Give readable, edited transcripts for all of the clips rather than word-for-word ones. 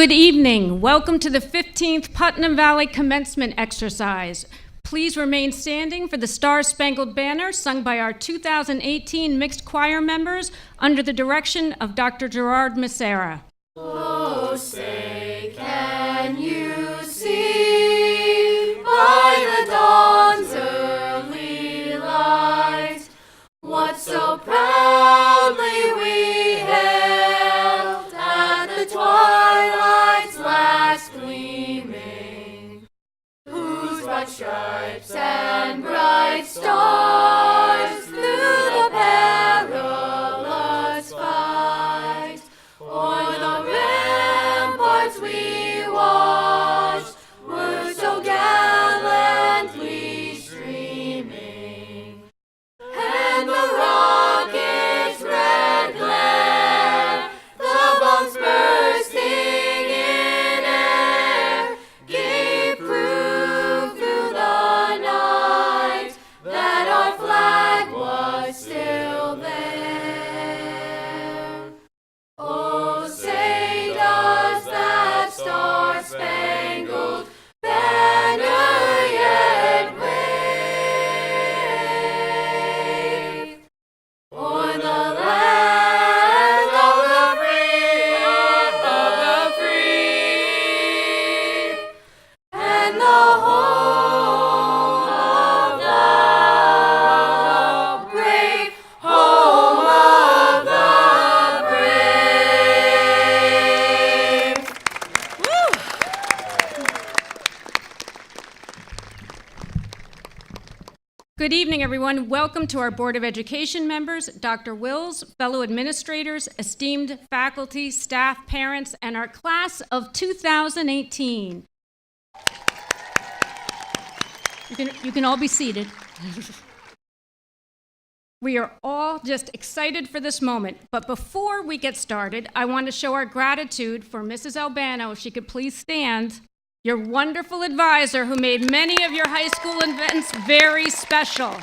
Good evening. Welcome to the 15th Putnam Valley commencement exercise. Please remain standing for the Star-Spangled Banner sung by our 2018 mixed choir members under the direction of Dr. Gerard Macera. Oh, say, can you see by the dawn's early light what so proudly we hailed at the twilight's last gleaming, whose broad stripes and bright stars through the perilous fight o'er the ramparts we watched were so gallantly streaming, and the rocket's red glare, the bombs bursting in air, gave proof through the night that our flag was still there. Oh, say does that star-spangled banner yet wave o'er the land of the free, and the home of the brave, home of the brave. Good evening, everyone. Welcome to our Board of Education members, Dr. Wills, fellow administrators, esteemed faculty, staff, parents, and our class of 2018. You can all be seated. We are all just excited for this moment, but before we get started, I want to show our gratitude for Mrs. Albano, if she could please stand, your wonderful advisor who made many of your high school events very special.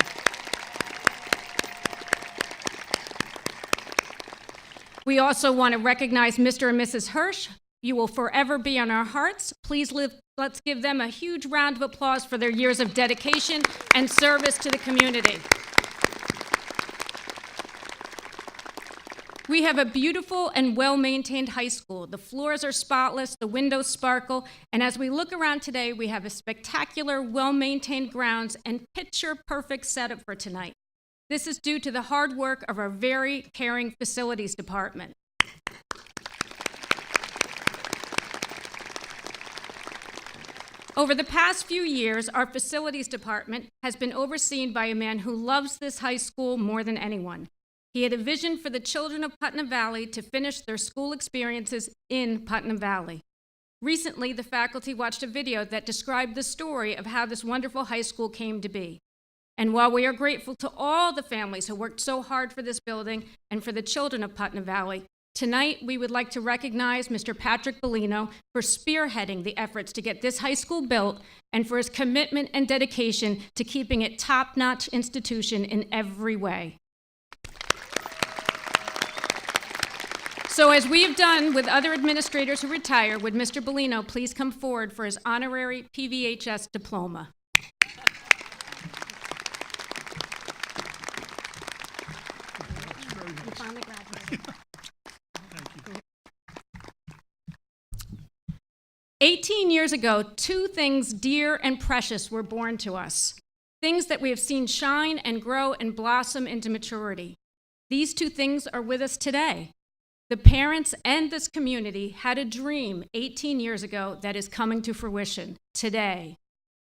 We also want to recognize Mr. and Mrs. Hirsch. You will forever be on our hearts. Please let's give them a huge round of applause for their years of dedication and service to the community. We have a beautiful and well-maintained high school. The floors are spotless, the windows sparkle, and as we look around today, we have a spectacular, well-maintained grounds and picture-perfect setup for tonight. This is due to the hard work of our very caring facilities department. Over the past few years, our facilities department has been overseen by a man who loves this high school more than anyone. He had a vision for the children of Putnam Valley to finish their school experiences in Putnam Valley. Recently, the faculty watched a video that described the story of how this wonderful high school came to be. And while we are grateful to all the families who worked so hard for this building and for the children of Putnam Valley, tonight we would like to recognize Mr. Patrick Bellino for spearheading the efforts to get this high school built and for his commitment and dedication to keeping it top-notch institution in every way. So as we have done with other administrators who retire, would Mr. Bellino please come forward for his honorary PVHS diploma? You finally graduated. 18 years ago, two things dear and precious were born to us, things that we have seen shine and grow and blossom into maturity. These two things are with us today. The parents and this community had a dream 18 years ago that is coming to fruition today.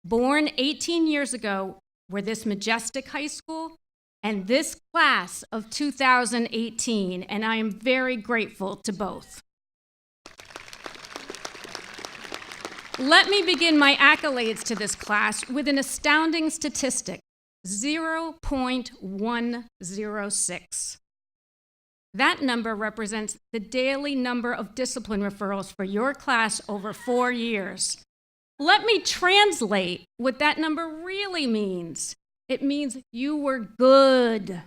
Born 18 years ago were this majestic high school and this class of 2018, and I am very grateful to both. Let me begin my accolades to this class with an astounding statistic, 0.106. That number represents the daily number of discipline referrals for your class over 4 years. Let me translate what that number really means. It means you were good.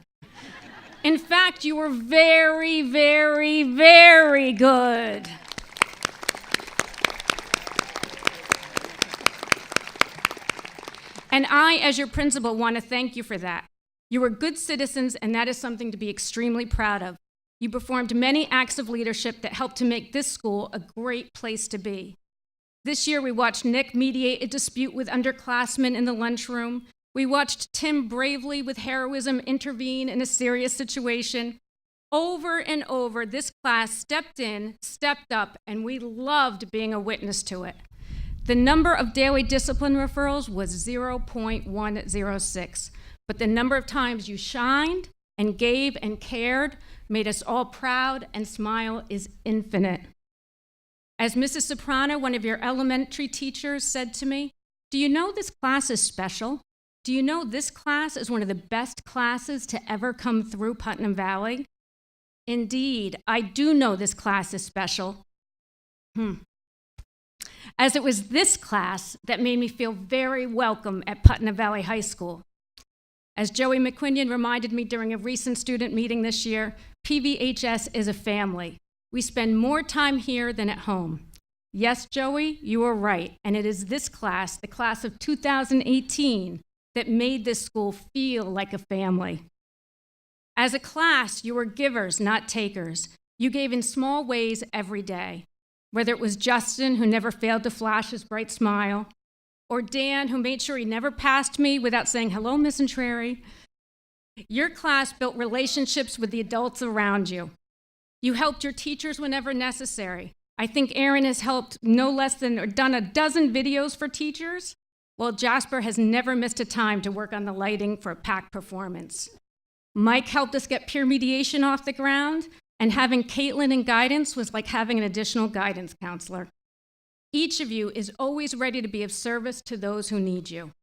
In fact, you were very, very, very good. And I, as your principal, want to thank you for that. You were good citizens, and that is something to be extremely proud of. You performed many acts of leadership that helped to make this school a great place to be. This year, we watched Nick mediate a dispute with underclassmen in the lunchroom. We watched Tim bravely, with heroism, intervene in a serious situation. Over and over, this class stepped in, stepped up, and we loved being a witness to it. The number of daily discipline referrals was 0.106, but the number of times you shined and gave and cared made us all proud, and smile is infinite. As Mrs. Soprano, one of your elementary teachers, said to me, "Do you know this class is special? Do you know this class is one of the best classes to ever come through Putnam Valley?" Indeed, I do know this class is special. As it was this class that made me feel very welcome at Putnam Valley High School. As Joey McQuinion reminded me during a recent student meeting this year, PVHS is a family. We spend more time here than at home. Yes, Joey, you are right, and it is this class, the class of 2018, that made this school feel like a family. As a class, you were givers, not takers. You gave in small ways every day, whether it was Justin, who never failed to flash his bright smile, or Dan, who made sure he never passed me without saying, "Hello, Miss Entreri." Your class built relationships with the adults around you. You helped your teachers whenever necessary. I think Aaron has helped no less than or done a dozen videos for teachers, while Jasper has never missed a time to work on the lighting for a packed performance. Mike helped us get peer mediation off the ground, and having Caitlin in guidance was like having an additional guidance counselor. Each of you is always ready to be of service to those who need you.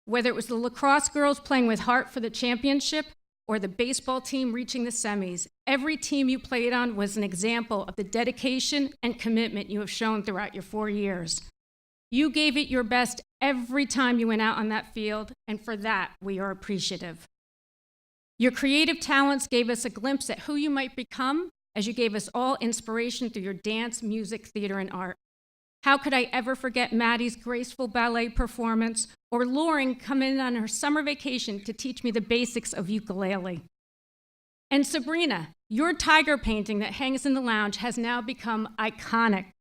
Whether it was the lacrosse girls playing with heart for the championship or the baseball team reaching the semis, every team you played on was an example of the dedication and commitment you have shown throughout your 4 years. You gave it your best every time you went out on that field, and for that, we are appreciative. Your creative talents gave us a glimpse at who you might become, as you gave us all inspiration through your dance, music, theater, and art. How could I ever forget Maddie's graceful ballet performance, or Lauren coming in on her summer vacation to teach me the basics of ukulele? And Sabrina, your tiger painting that hangs in the lounge has now become iconic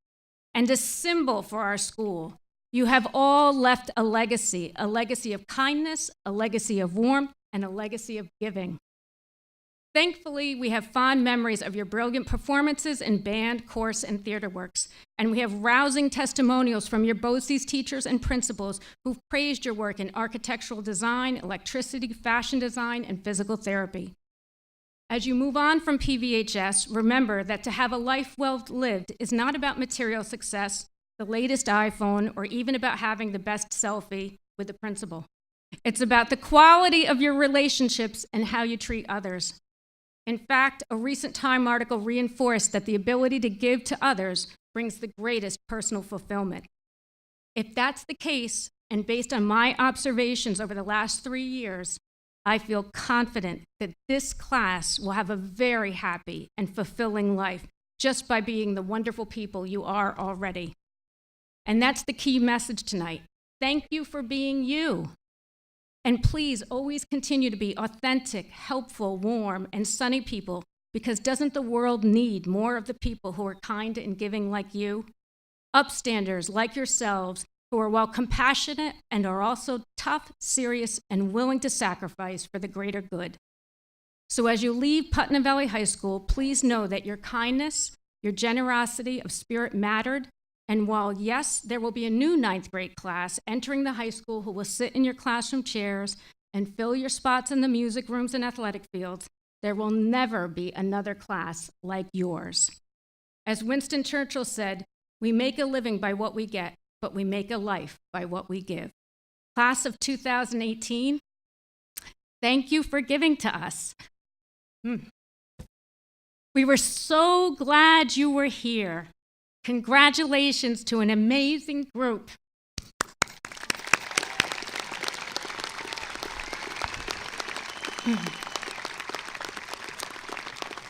and a symbol for our school. You have all left a legacy of kindness, a legacy of warmth, and a legacy of giving. Thankfully, we have fond memories of your brilliant performances in band, chorus, and theater works, and we have rousing testimonials from your BOCES teachers and principals who've praised your work in architectural design, electricity, fashion design, and physical therapy. As you move on from PVHS, remember that to have a life well lived is not about material success, the latest iPhone, or even about having the best selfie with the principal. It's about the quality of your relationships and how you treat others. In fact, a recent Time article reinforced that the ability to give to others brings the greatest personal fulfillment. If that's the case, and based on my observations over the last 3 years, I feel confident that this class will have a very happy and fulfilling life just by being the wonderful people you are already. And that's the key message tonight. Thank you for being you. And please always continue to be authentic, helpful, warm, and sunny people, because doesn't the world need more of the people who are kind and giving like you? Upstanders like yourselves who are while compassionate and are also tough, serious, and willing to sacrifice for the greater good. So as you leave Putnam Valley High School, please know that your kindness, your generosity of spirit mattered. And while, yes, there will be a new 9th grade class entering the high school who will sit in your classroom chairs and fill your spots in the music rooms and athletic fields, there will never be another class like yours. As Winston Churchill said, we make a living by what we get, but we make a life by what we give. Class of 2018, thank you for giving to us. We were so glad you were here. Congratulations to an amazing group.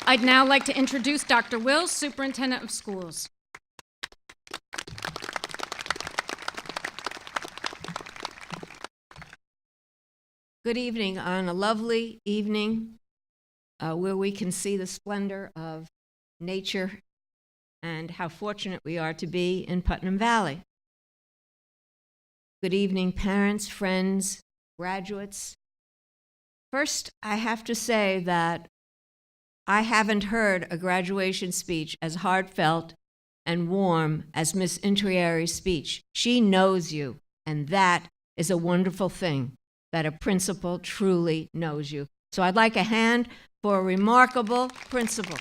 I'd now like to introduce Dr. Wills, Superintendent of Schools. Good evening on a lovely evening where we can see the splendor of nature and how fortunate we are to be in Putnam Valley. Good evening, parents, friends, graduates. First, I have to say that I haven't heard a graduation speech as heartfelt and warm as Miss Intrieri's speech. She knows you, and that is a wonderful thing, that a principal truly knows you. So I'd like a hand for a remarkable principal.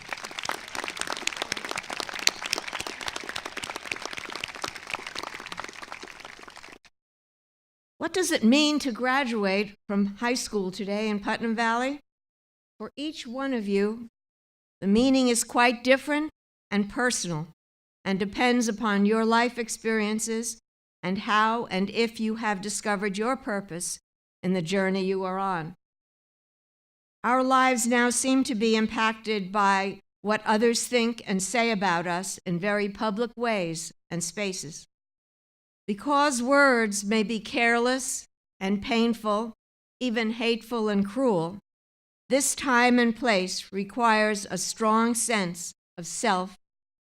What does it mean to graduate from high school today in Putnam Valley? For each one of you, the meaning is quite different and personal and depends upon your life experiences and how and if you have discovered your purpose in the journey you are on. Our lives now seem to be impacted by what others think and say about us in very public ways and spaces. Because words may be careless and painful, even hateful and cruel, this time and place requires a strong sense of self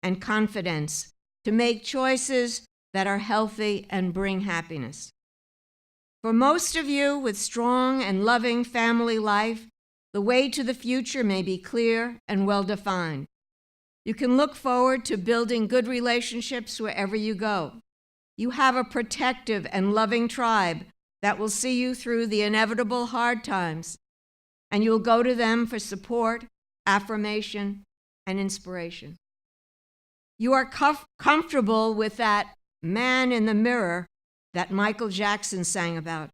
and confidence to make choices that are healthy and bring happiness. For most of you with strong and loving family life, the way to the future may be clear and well-defined. You can look forward to building good relationships wherever you go. You have a protective and loving tribe that will see you through the inevitable hard times, and you'll go to them for support, affirmation, and inspiration. You are comfortable with that man in the mirror that Michael Jackson sang about.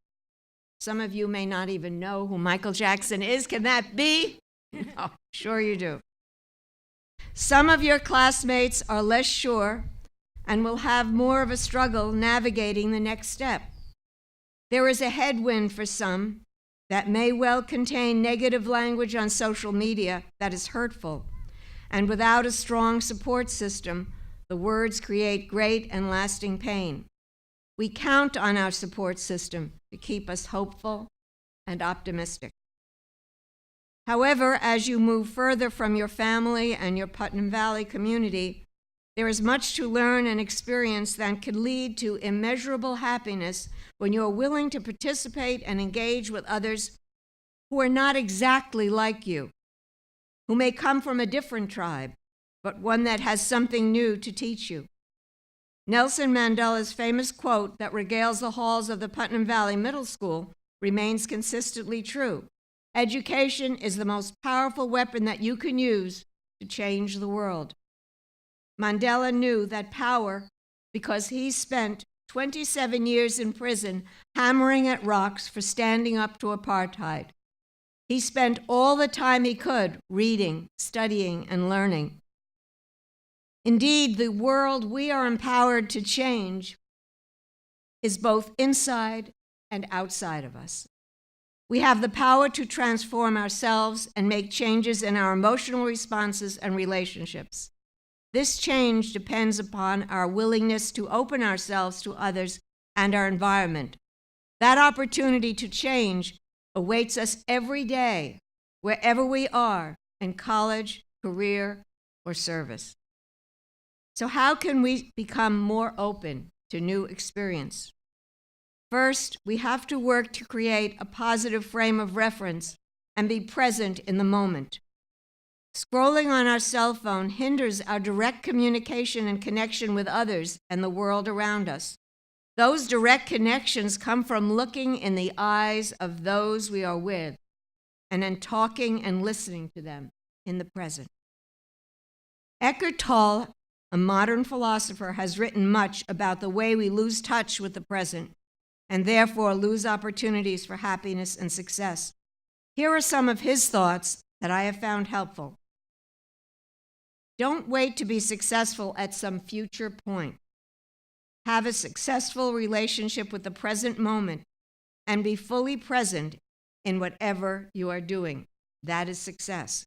Some of you may not even know who Michael Jackson is. Can that be? Oh, sure you do. Some of your classmates are less sure and will have more of a struggle navigating the next step. There is a headwind for some that may well contain negative language on social media that is hurtful, and without a strong support system, the words create great and lasting pain. We count on our support system to keep us hopeful and optimistic. However, as you move further from your family and your Putnam Valley community, there is much to learn and experience that can lead to immeasurable happiness when you are willing to participate and engage with others who are not exactly like you, who may come from a different tribe, but one that has something new to teach you. Nelson Mandela's famous quote that regales the halls of the Putnam Valley Middle School remains consistently true. Education is the most powerful weapon that you can use to change the world. Mandela knew that power because he spent 27 years in prison hammering at rocks for standing up to apartheid. He spent all the time he could reading, studying, and learning. Indeed, the world we are empowered to change is both inside and outside of us. We have the power to transform ourselves and make changes in our emotional responses and relationships. This change depends upon our willingness to open ourselves to others and our environment. That opportunity to change awaits us every day, wherever we are, in college, career, or service. So how can we become more open to new experience? First, we have to work to create a positive frame of reference and be present in the moment. Scrolling on our cell phone hinders our direct communication and connection with others and the world around us. Those direct connections come from looking in the eyes of those we are with and then talking and listening to them in the present. Eckhart Tolle, a modern philosopher, has written much about the way we lose touch with the present and therefore lose opportunities for happiness and success. Here are some of his thoughts that I have found helpful. Don't wait to be successful at some future point. Have a successful relationship with the present moment and be fully present in whatever you are doing. That is success.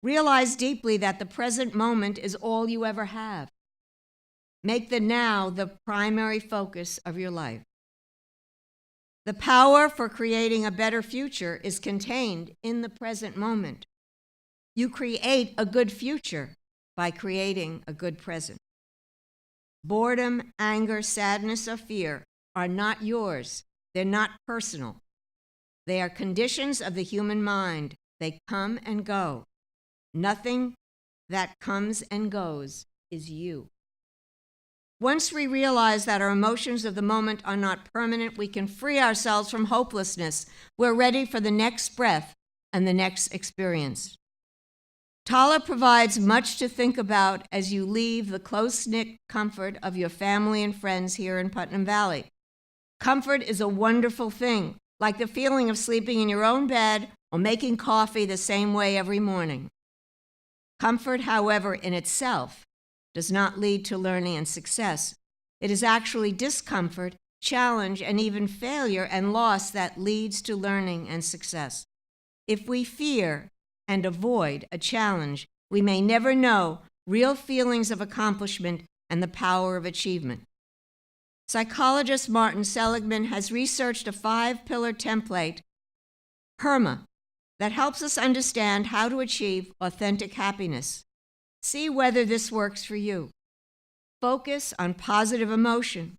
Realize deeply that the present moment is all you ever have. Make the now the primary focus of your life. The power for creating a better future is contained in the present moment. You create a good future by creating a good present. Boredom, anger, sadness, or fear are not yours. They're not personal. They are conditions of the human mind. They come and go. Nothing that comes and goes is you. Once we realize that our emotions of the moment are not permanent, we can free ourselves from hopelessness. We're ready for the next breath and the next experience. Tala provides much to think about as you leave the close-knit comfort of your family and friends here in Putnam Valley. Comfort is a wonderful thing, like the feeling of sleeping in your own bed or making coffee the same way every morning. Comfort, however, in itself does not lead to learning and success. It is actually discomfort, challenge, and even failure and loss that leads to learning and success. If we fear and avoid a challenge, we may never know real feelings of accomplishment and the power of achievement. Psychologist Martin Seligman has researched a 5-pillar template, PERMA, that helps us understand how to achieve authentic happiness. See whether this works for you. Focus on positive emotion.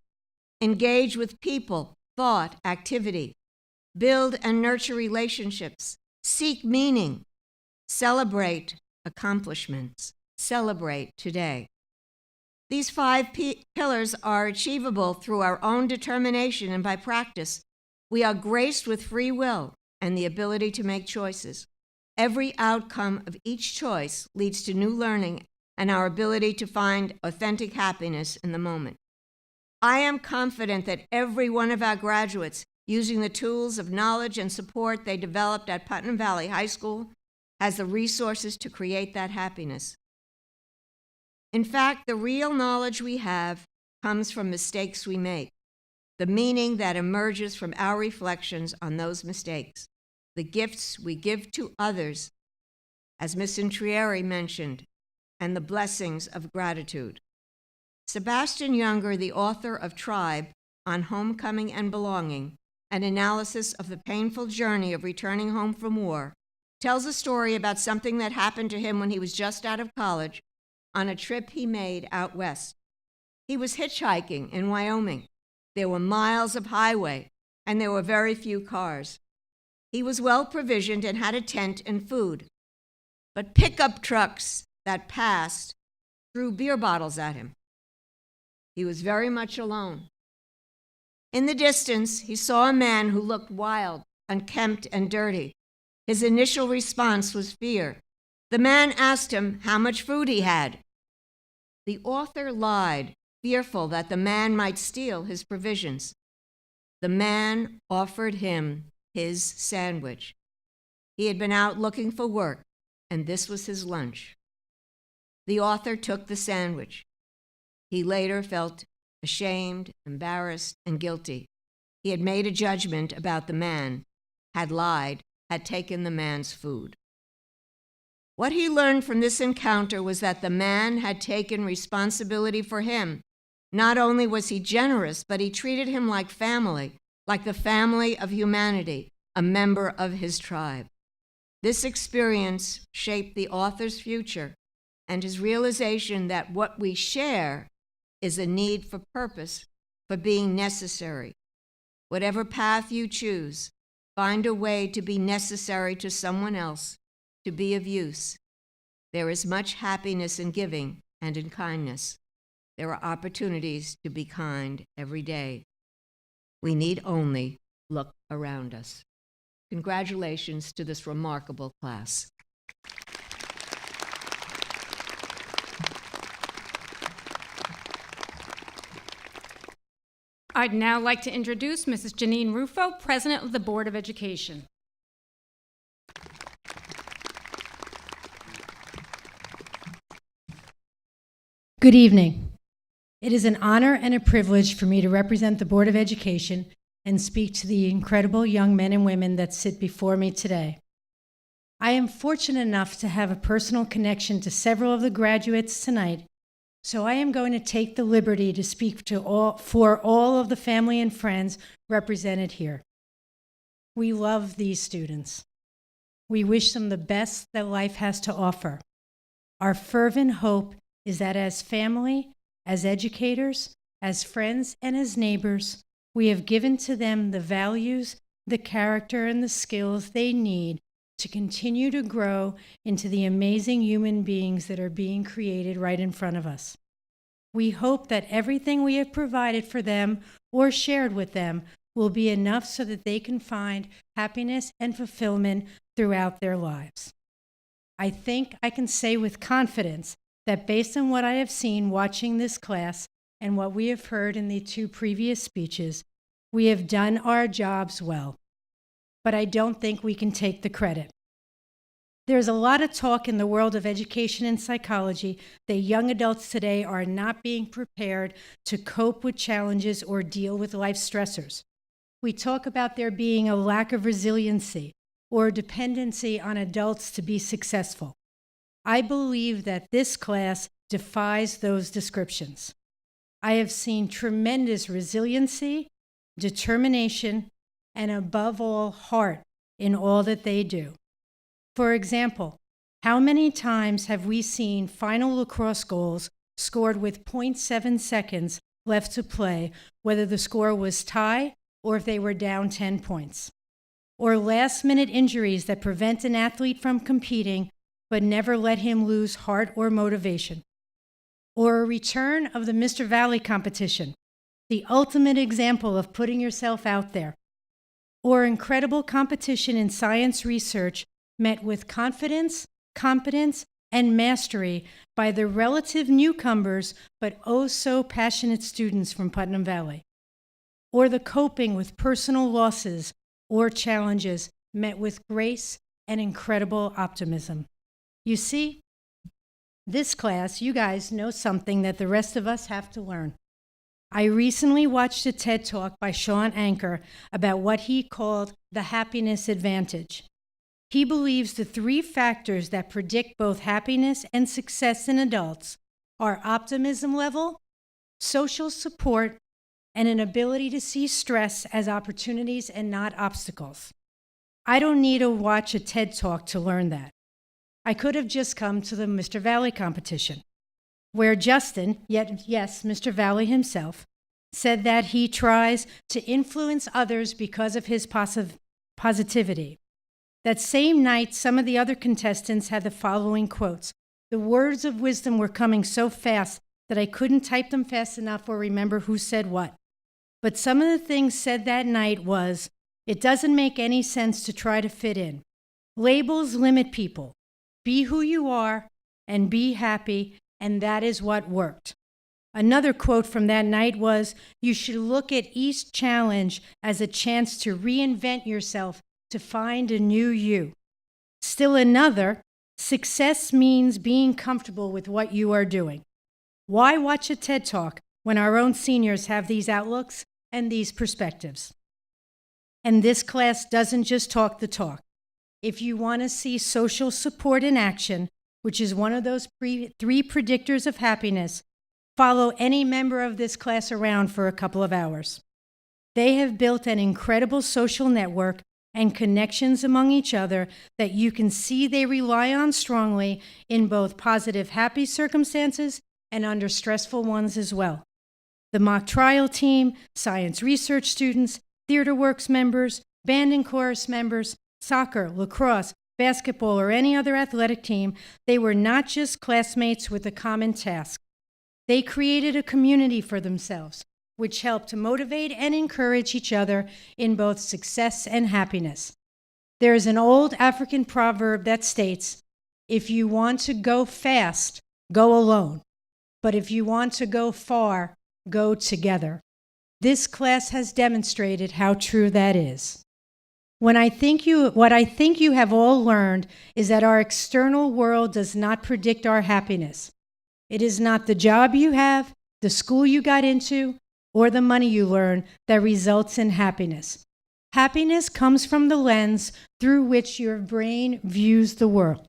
Engage with people, thought, activity. Build and nurture relationships. Seek meaning. Celebrate accomplishments. Celebrate today. These 5 pillars are achievable through our own determination and by practice. We are graced with free will and the ability to make choices. Every outcome of each choice leads to new learning and our ability to find authentic happiness in the moment. I am confident that every one of our graduates, using the tools of knowledge and support they developed at Putnam Valley High School, has the resources to create that happiness. In fact, the real knowledge we have comes from mistakes we make, the meaning that emerges from our reflections on those mistakes, the gifts we give to others, as Ms. Intrieri mentioned, and the blessings of gratitude. Sebastian Younger, the author of Tribe on Homecoming and Belonging, an analysis of the painful journey of returning home from war, tells a story about something that happened to him when he was just out of college on a trip he made out west. He was hitchhiking in Wyoming. There were miles of highway, and there were very few cars. He was well provisioned and had a tent and food. But pickup trucks that passed threw beer bottles at him. He was very much alone. In the distance, he saw a man who looked wild, unkempt, and dirty. His initial response was fear. The man asked him how much food he had. The author lied, fearful that the man might steal his provisions. The man offered him his sandwich. He had been out looking for work, and this was his lunch. The author took the sandwich. He later felt ashamed, embarrassed, and guilty. He had made a judgment about the man, had lied, had taken the man's food. What he learned from this encounter was that the man had taken responsibility for him. Not only was he generous, but he treated him like family, like the family of humanity, a member of his tribe. This experience shaped the author's future and his realization that what we share is a need for purpose, for being necessary. Whatever path you choose, find a way to be necessary to someone else, to be of use. There is much happiness in giving and in kindness. There are opportunities to be kind every day. We need only look around us. Congratulations to this remarkable class. I'd now like to introduce Mrs. Janine Rufo, President of the Board of Education. Good evening. It is an honor and a privilege for me to represent the Board of Education and speak to the incredible young men and women that sit before me today. I am fortunate enough to have a personal connection to several of the graduates tonight, so I am going to take the liberty to speak for all of the family and friends represented here. We love these students. We wish them the best that life has to offer. Our fervent hope is that as family, as educators, as friends, and as neighbors, we have given to them the values, the character, and the skills they need to continue to grow into the amazing human beings that are being created right in front of us. We hope that everything we have provided for them or shared with them will be enough so that they can find happiness and fulfillment throughout their lives. I think I can say with confidence that based on what I have seen watching this class and what we have heard in the 2 previous speeches, we have done our jobs well. But I don't think we can take the credit. There's a lot of talk in the world of education and psychology that young adults today are not being prepared to cope with challenges or deal with life stressors. We talk about there being a lack of resiliency or dependency on adults to be successful. I believe that this class defies those descriptions. I have seen tremendous resiliency, determination, and above all, heart in all that they do. For example, how many times have we seen final lacrosse goals scored with 0.7 seconds left to play, whether the score was tie or if they were down 10 points? Or last-minute injuries that prevent an athlete from competing but never let him lose heart or motivation? Or a return of the Mr. Valley competition, the ultimate example of putting yourself out there? Or incredible competition in science research met with confidence, competence, and mastery by the relative newcomers but oh so passionate students from Putnam Valley? Or the coping with personal losses or challenges met with grace and incredible optimism? You see, this class, you guys know something that the rest of us have to learn. I recently watched a TED Talk by Sean Anker about what he called the happiness advantage. He believes the 3 factors that predict both happiness and success in adults are optimism level, social support, and an ability to see stress as opportunities and not obstacles. I don't need to watch a TED Talk to learn that. I could have just come to the Mr. Valley competition, where Justin, yes, Mr. Valley himself, said that he tries to influence others because of his positivity. That same night, some of the other contestants had the following quotes. The words of wisdom were coming so fast that I couldn't type them fast enough or remember who said what. But some of the things said that night was, it doesn't make any sense to try to fit in. Labels limit people. Be who you are and be happy, and that is what worked. Another quote from that night was, you should look at each challenge as a chance to reinvent yourself, to find a new you. Still another, success means being comfortable with what you are doing. Why watch a TED Talk when our own seniors have these outlooks and these perspectives? And this class doesn't just talk the talk. If you want to see social support in action, which is one of those 3 predictors of happiness, follow any member of this class around for a couple of hours. They have built an incredible social network and connections among each other that you can see they rely on strongly in both positive, happy circumstances and under stressful ones as well. The mock trial team, science research students, TheaterWorks members, band and chorus members, soccer, lacrosse, basketball, or any other athletic team, they were not just classmates with a common task. They created a community for themselves, which helped to motivate and encourage each other in both success and happiness. There is an old African proverb that states, if you want to go fast, go alone. But if you want to go far, go together. This class has demonstrated how true that is. What I think you have all learned is that our external world does not predict our happiness. It is not the job you have, the school you got into, or the money you learn that results in happiness. Happiness comes from the lens through which your brain views the world.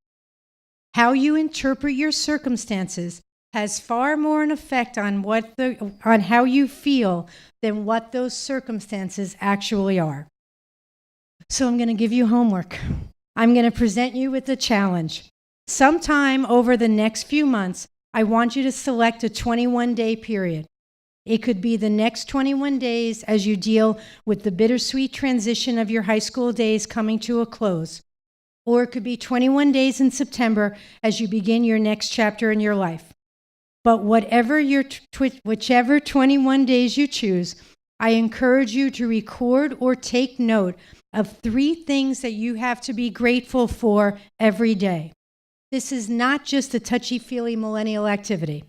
How you interpret your circumstances has far more an effect on how you feel than what those circumstances actually are. So I'm going to give you homework. I'm going to present you with a challenge. Sometime over the next few months, I want you to select a 21-day period. It could be the next 21 days as you deal with the bittersweet transition of your high school days coming to a close. Or it could be 21 days in September as you begin your next chapter in your life. But whichever 21 days you choose, I encourage you to record or take note of 3 things that you have to be grateful for every day. This is not just a touchy-feely millennial activity.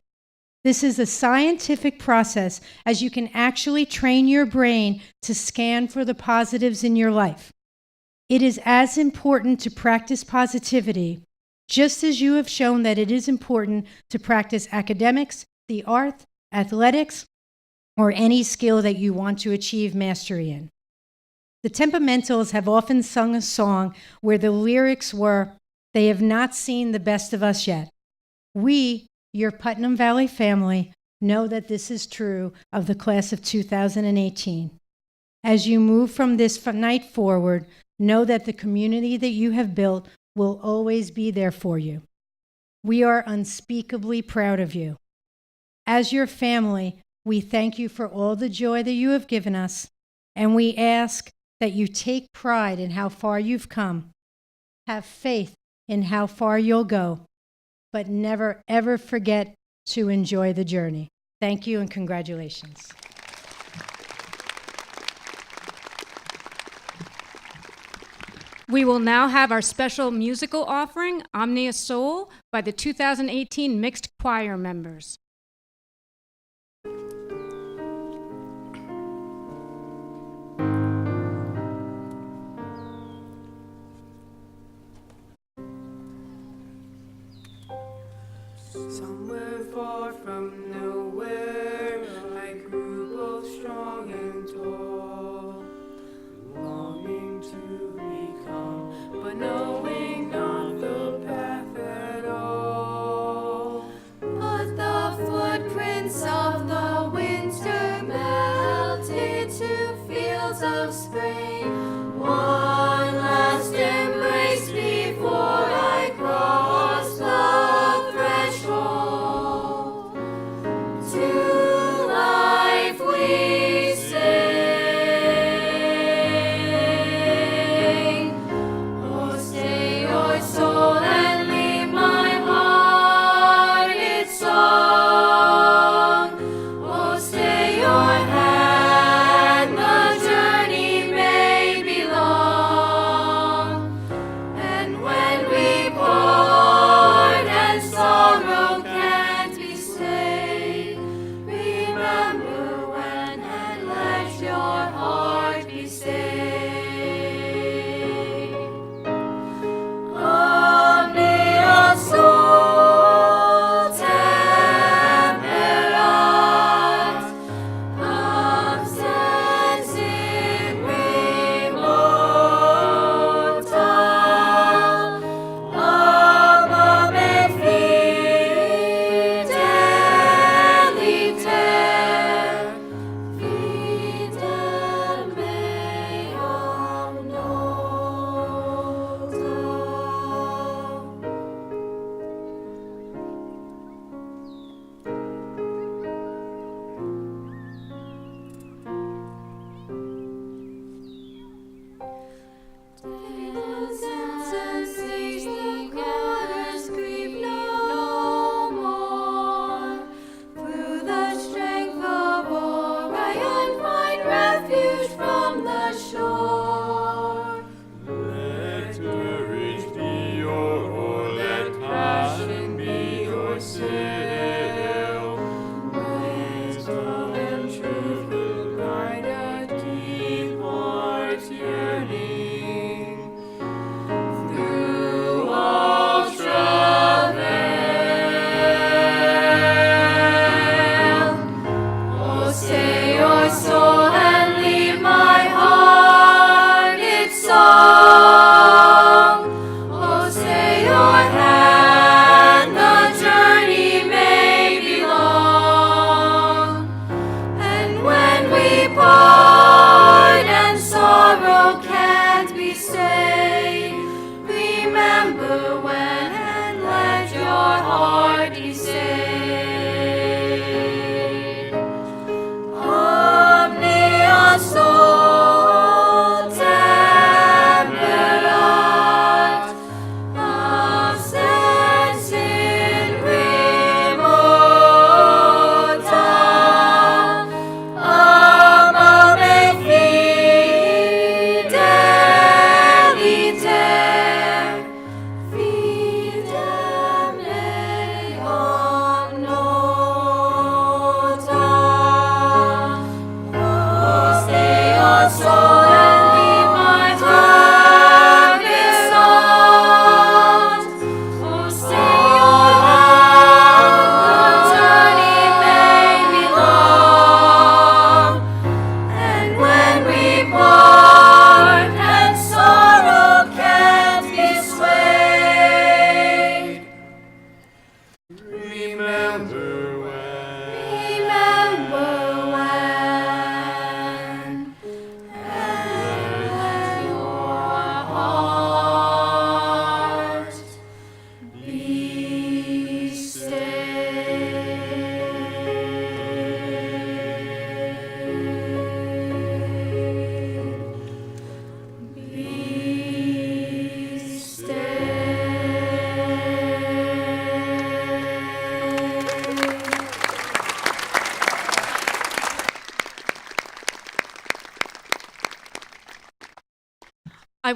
This is a scientific process as you can actually train your brain to scan for the positives in your life. It is as important to practice positivity, just as you have shown that it is important to practice academics, the arts, athletics, or any skill that you want to achieve mastery in. The Temperamentals have often sung a song where the lyrics were, "They have not seen the best of us yet." We, your Putnam Valley family, know that this is true of the class of 2018. As you move from this night forward, know that the community that you have built will always be there for you. We are unspeakably proud of you. As your family, we thank you for all the joy that you have given us, and we ask that you take pride in how far you've come, have faith in how far you'll go, but never, ever forget to enjoy the journey. Thank you and congratulations. We will now have our special musical offering, Omnia Soul, by the 2018 Mixed Choir members. Somewhere far from nowhere, I grew both strong and tall, longing to become, but knowing not the path at all. But the footprints of the winter melted to fields of spring. One last embrace before I crossed the threshold.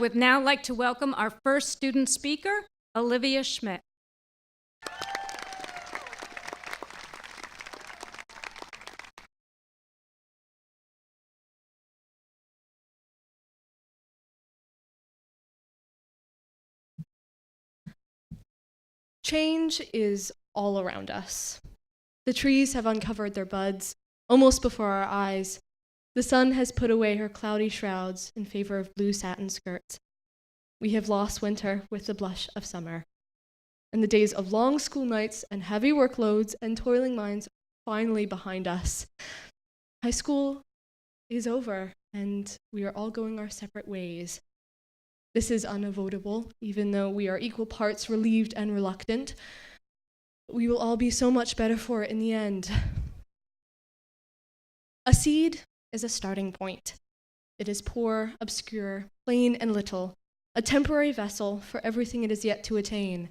would now like to welcome our first student speaker, Olivia Schmidt. Change is all around us. The trees have uncovered their buds almost before our eyes. The sun has put away her cloudy shrouds in favor of blue satin skirts. We have lost winter with the blush of summer. And the days of long school nights and heavy workloads and toiling minds are finally behind us. High school is over, and we are all going our separate ways. This is unavoidable, even though we are equal parts relieved and reluctant. We will all be so much better for it in the end. A seed is a starting point. It is poor, obscure, plain, and little, a temporary vessel for everything it is yet to attain.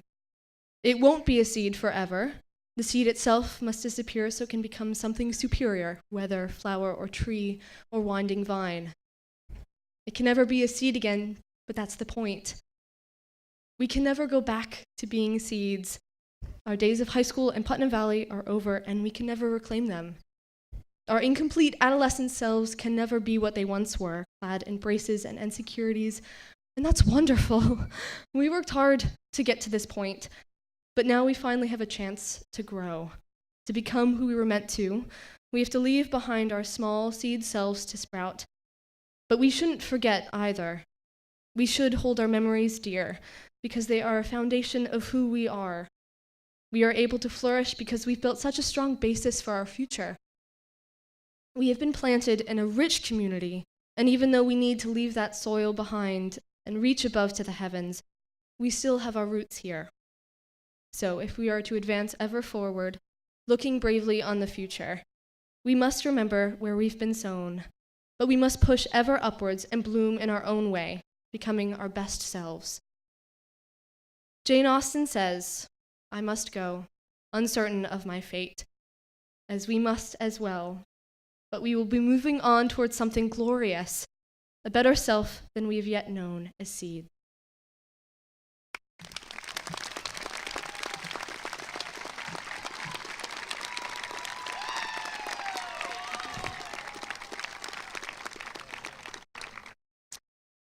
It won't be a seed forever. The seed itself must disappear so it can become something superior, whether flower or tree or winding vine. It can never be a seed again, but that's the point. We can never go back to being seeds. Our days of high school in Putnam Valley are over, and we can never reclaim them. Our incomplete adolescent selves can never be what they once were, clad in braces and insecurities, and that's wonderful. We worked hard to get to this point, but now we finally have a chance to grow, to become who we were meant to. We have to leave behind our small seed selves to sprout, but we shouldn't forget either. We should hold our memories dear, because they are a foundation of who we are. We are able to flourish because we've built such a strong basis for our future. We have been planted in a rich community, and even though we need to leave that soil behind and reach above to the heavens, we still have our roots here. So if we are to advance ever forward, looking bravely on the future, we must remember where we've been sown, but we must push ever upwards and bloom in our own way, becoming our best selves. Jane Austen says, "I must go, uncertain of my fate, as we must as well, but we will be moving on towards something glorious, a better self than we have yet known as seed."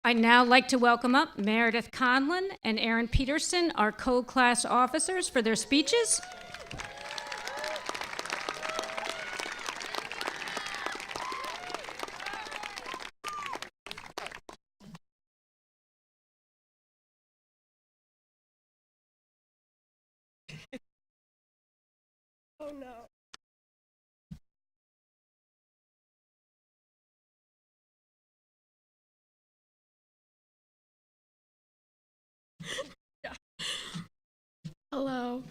I'd now like to welcome up Meredith Conlon and Aaron Peterson, our co-class officers, for their speeches. Oh no. Yeah. Hello.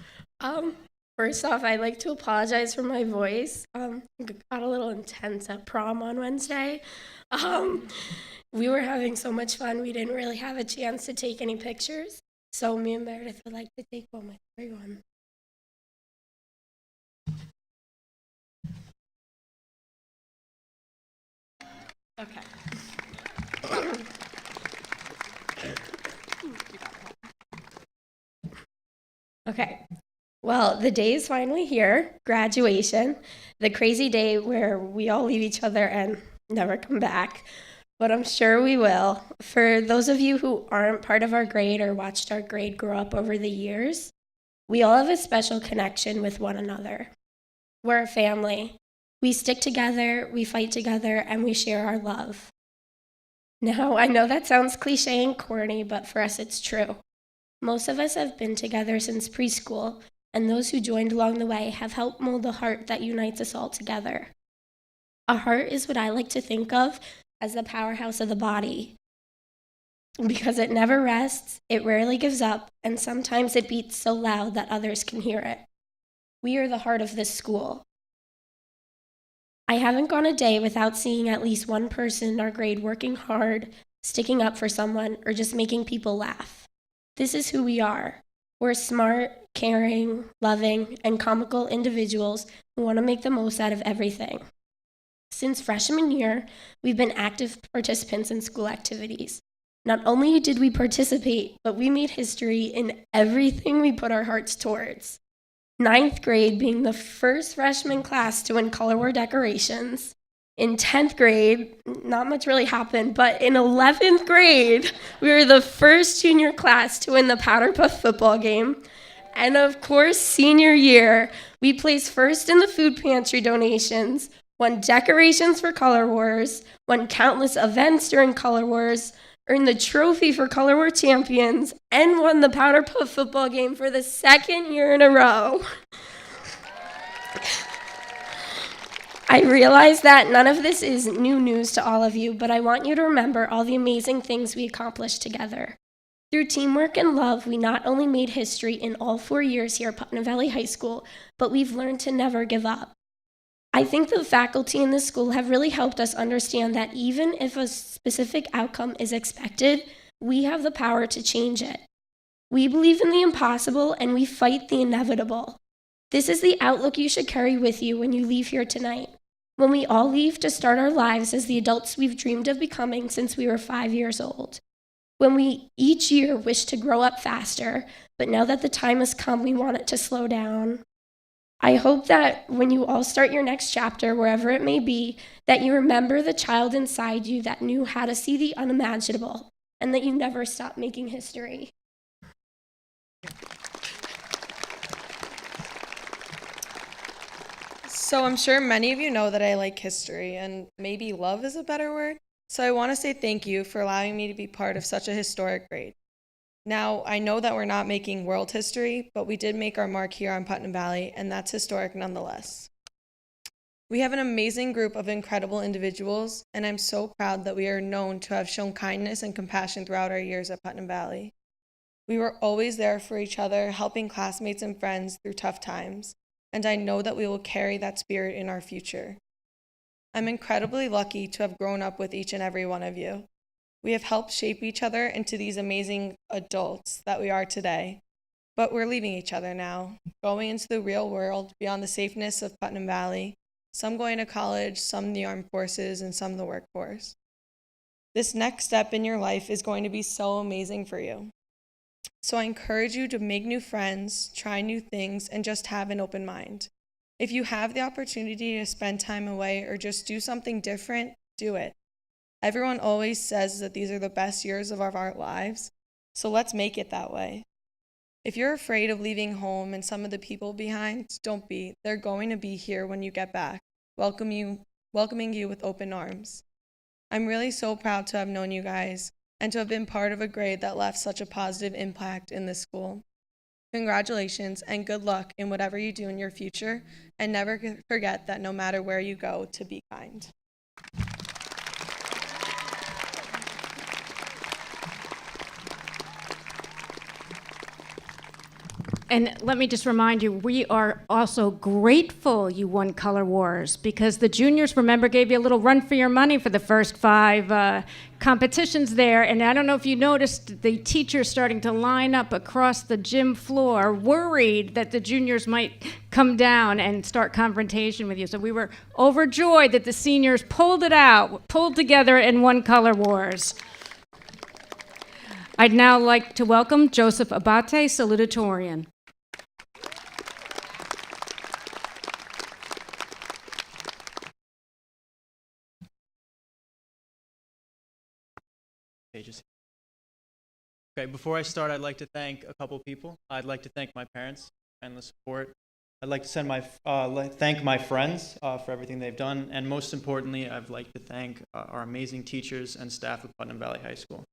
First off, I'd like to apologize for my voice. Got a little intense at prom on Wednesday. We were having so much fun, we didn't really have a chance to take any pictures. So me and Meredith would like to take one with everyone. Okay. Okay. Well, the day is finally here, graduation, the crazy day where we all leave each other and never come back, but I'm sure we will. For those of you who aren't part of our grade or watched our grade grow up over the years, we all have a special connection with one another. We're a family. We stick together, we fight together, and we share our love. Now, I know that sounds cliche and corny, but for us it's true. Most of us have been together since preschool, and those who joined along the way have helped mold the heart that unites us all together. A heart is what I like to think of as the powerhouse of the body, because it never rests, it rarely gives up, and sometimes it beats so loud that others can hear it. We are the heart of this school. I haven't gone a day without seeing at least one person in our grade working hard, sticking up for someone, or just making people laugh. This is who we are. We're smart, caring, loving, and comical individuals who want to make the most out of everything. Since freshman year, we've been active participants in school activities. Not only did we participate, but we made history in everything we put our hearts towards. Ninth grade being the first freshman class to win color war decorations. In 10th grade, not much really happened, but in 11th grade, we were the first junior class to win the Powder Puff football game. And of course, senior year, we placed first in the food pantry donations, won decorations for Color Wars, won countless events during Color Wars, earned the trophy for Color War champions, and won the Powder Puff football game for the second year in a row. I realize that none of this is new news to all of you, but I want you to remember all the amazing things we accomplished together. Through teamwork and love, we not only made history in all 4 years here at Putnam Valley High School, but we've learned to never give up. I think the faculty in this school have really helped us understand that even if a specific outcome is expected, we have the power to change it. We believe in the impossible and we fight the inevitable. This is the outlook you should carry with you when you leave here tonight. When we all leave to start our lives as the adults we've dreamed of becoming since we were 5 years old. When we each year wish to grow up faster, but now that the time has come, we want it to slow down. I hope that when you all start your next chapter, wherever it may be, that you remember the child inside you that knew how to see the unimaginable, and that you never stop making history. So I'm sure many of you know that I like history, and maybe love is a better word. So I want to say thank you for allowing me to be part of such a historic grade. Now, I know that we're not making world history, but we did make our mark here on Putnam Valley, and that's historic nonetheless. We have an amazing group of incredible individuals, and I'm so proud that we are known to have shown kindness and compassion throughout our years at Putnam Valley. We were always there for each other, helping classmates and friends through tough times, and I know that we will carry that spirit in our future. I'm incredibly lucky to have grown up with each and every one of you. We have helped shape each other into these amazing adults that we are today. But we're leaving each other now, going into the real world beyond the safeness of Putnam Valley, some going to college, some in the armed forces, and some in the workforce. This next step in your life is going to be so amazing for you. So I encourage you to make new friends, try new things, and just have an open mind. If you have the opportunity to spend time away or just do something different, do it. Everyone always says that these are the best years of our lives, so let's make it that way. If you're afraid of leaving home and some of the people behind, don't be. They're going to be here when you get back, welcoming you with open arms. I'm really so proud to have known you guys and to have been part of a grade that left such a positive impact in this school. Congratulations and good luck in whatever you do in your future, and never forget that no matter where you go, to be kind. And let me just remind you, we are also grateful you won Color Wars, because the juniors, remember, gave you a little run for your money for the first 5 competitions there. And I don't know if you noticed the teachers starting to line up across the gym floor, worried that the juniors might come down and start confrontation with you. So we were overjoyed that the seniors pulled together and won Color Wars. I'd now like to welcome Joseph Abate, Salutatorian. Pages. Okay, before I start, I'd like to thank a couple people. I'd like to thank my parents and the support. I'd like to thank my friends for everything they've done, and most importantly, I'd like to thank our amazing teachers and staff at Putnam Valley High School.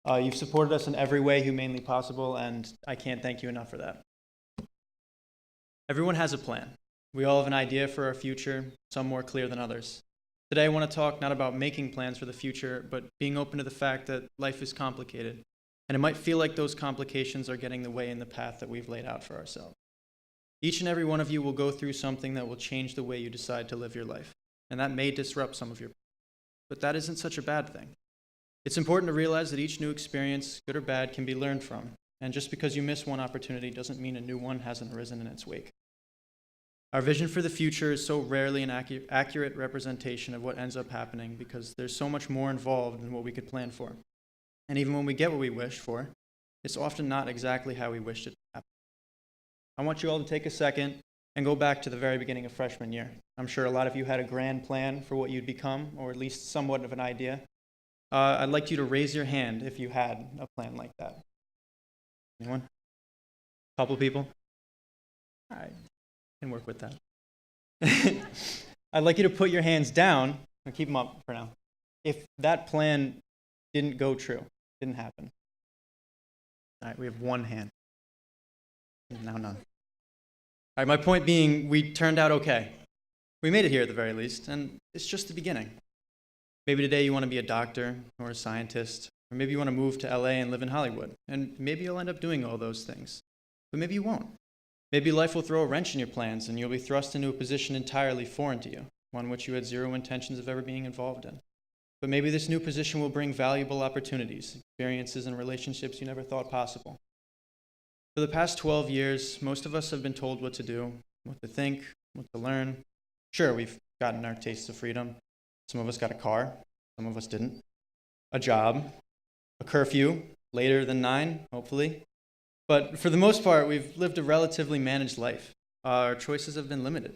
You've supported us in every way humanly possible, and I can't thank you enough for that. Everyone has a plan. We all have an idea for our future, some more clear than others. Today I want to talk not about making plans for the future, but being open to the fact that life is complicated, and it might feel like those complications are getting in the way in the path that we've laid out for ourselves. Each and every one of you will go through something that will change the way you decide to live your life, and that may disrupt some of your plans, but that isn't such a bad thing. It's important to realize that each new experience, good or bad, can be learned from, and just because you miss one opportunity doesn't mean a new one hasn't arisen in its wake. Our vision for the future is so rarely an accurate representation of what ends up happening because there's so much more involved than what we could plan for. And even when we get what we wish for, it's often not exactly how we wished it to happen. I want you all to take a second and go back to the very beginning of freshman year. I'm sure a lot of you had a grand plan for what you'd become, or at least somewhat of an idea. I'd like you to raise your hand if you had a plan like that. Anyone? Couple people? All right, can work with that. I'd like you to put your hands down and keep them up for now. If that plan didn't go true, didn't happen. All right, we have one hand. Now none. All right, my point being, we turned out okay. We made it here at the very least, and it's just the beginning. Maybe today you want to be a doctor or a scientist, or maybe you want to move to LA and live in Hollywood, and maybe you'll end up doing all those things. But maybe you won't. Maybe life will throw a wrench in your plans and you'll be thrust into a position entirely foreign to you, one which you had zero intentions of ever being involved in. But maybe this new position will bring valuable opportunities, experiences, and relationships you never thought possible. For the past 12 years, most of us have been told what to do, what to think, what to learn. Sure, we've gotten our tastes of freedom. Some of us got a car, some of us didn't. A job, a curfew, later than 9, hopefully. But for the most part, we've lived a relatively managed life. Our choices have been limited.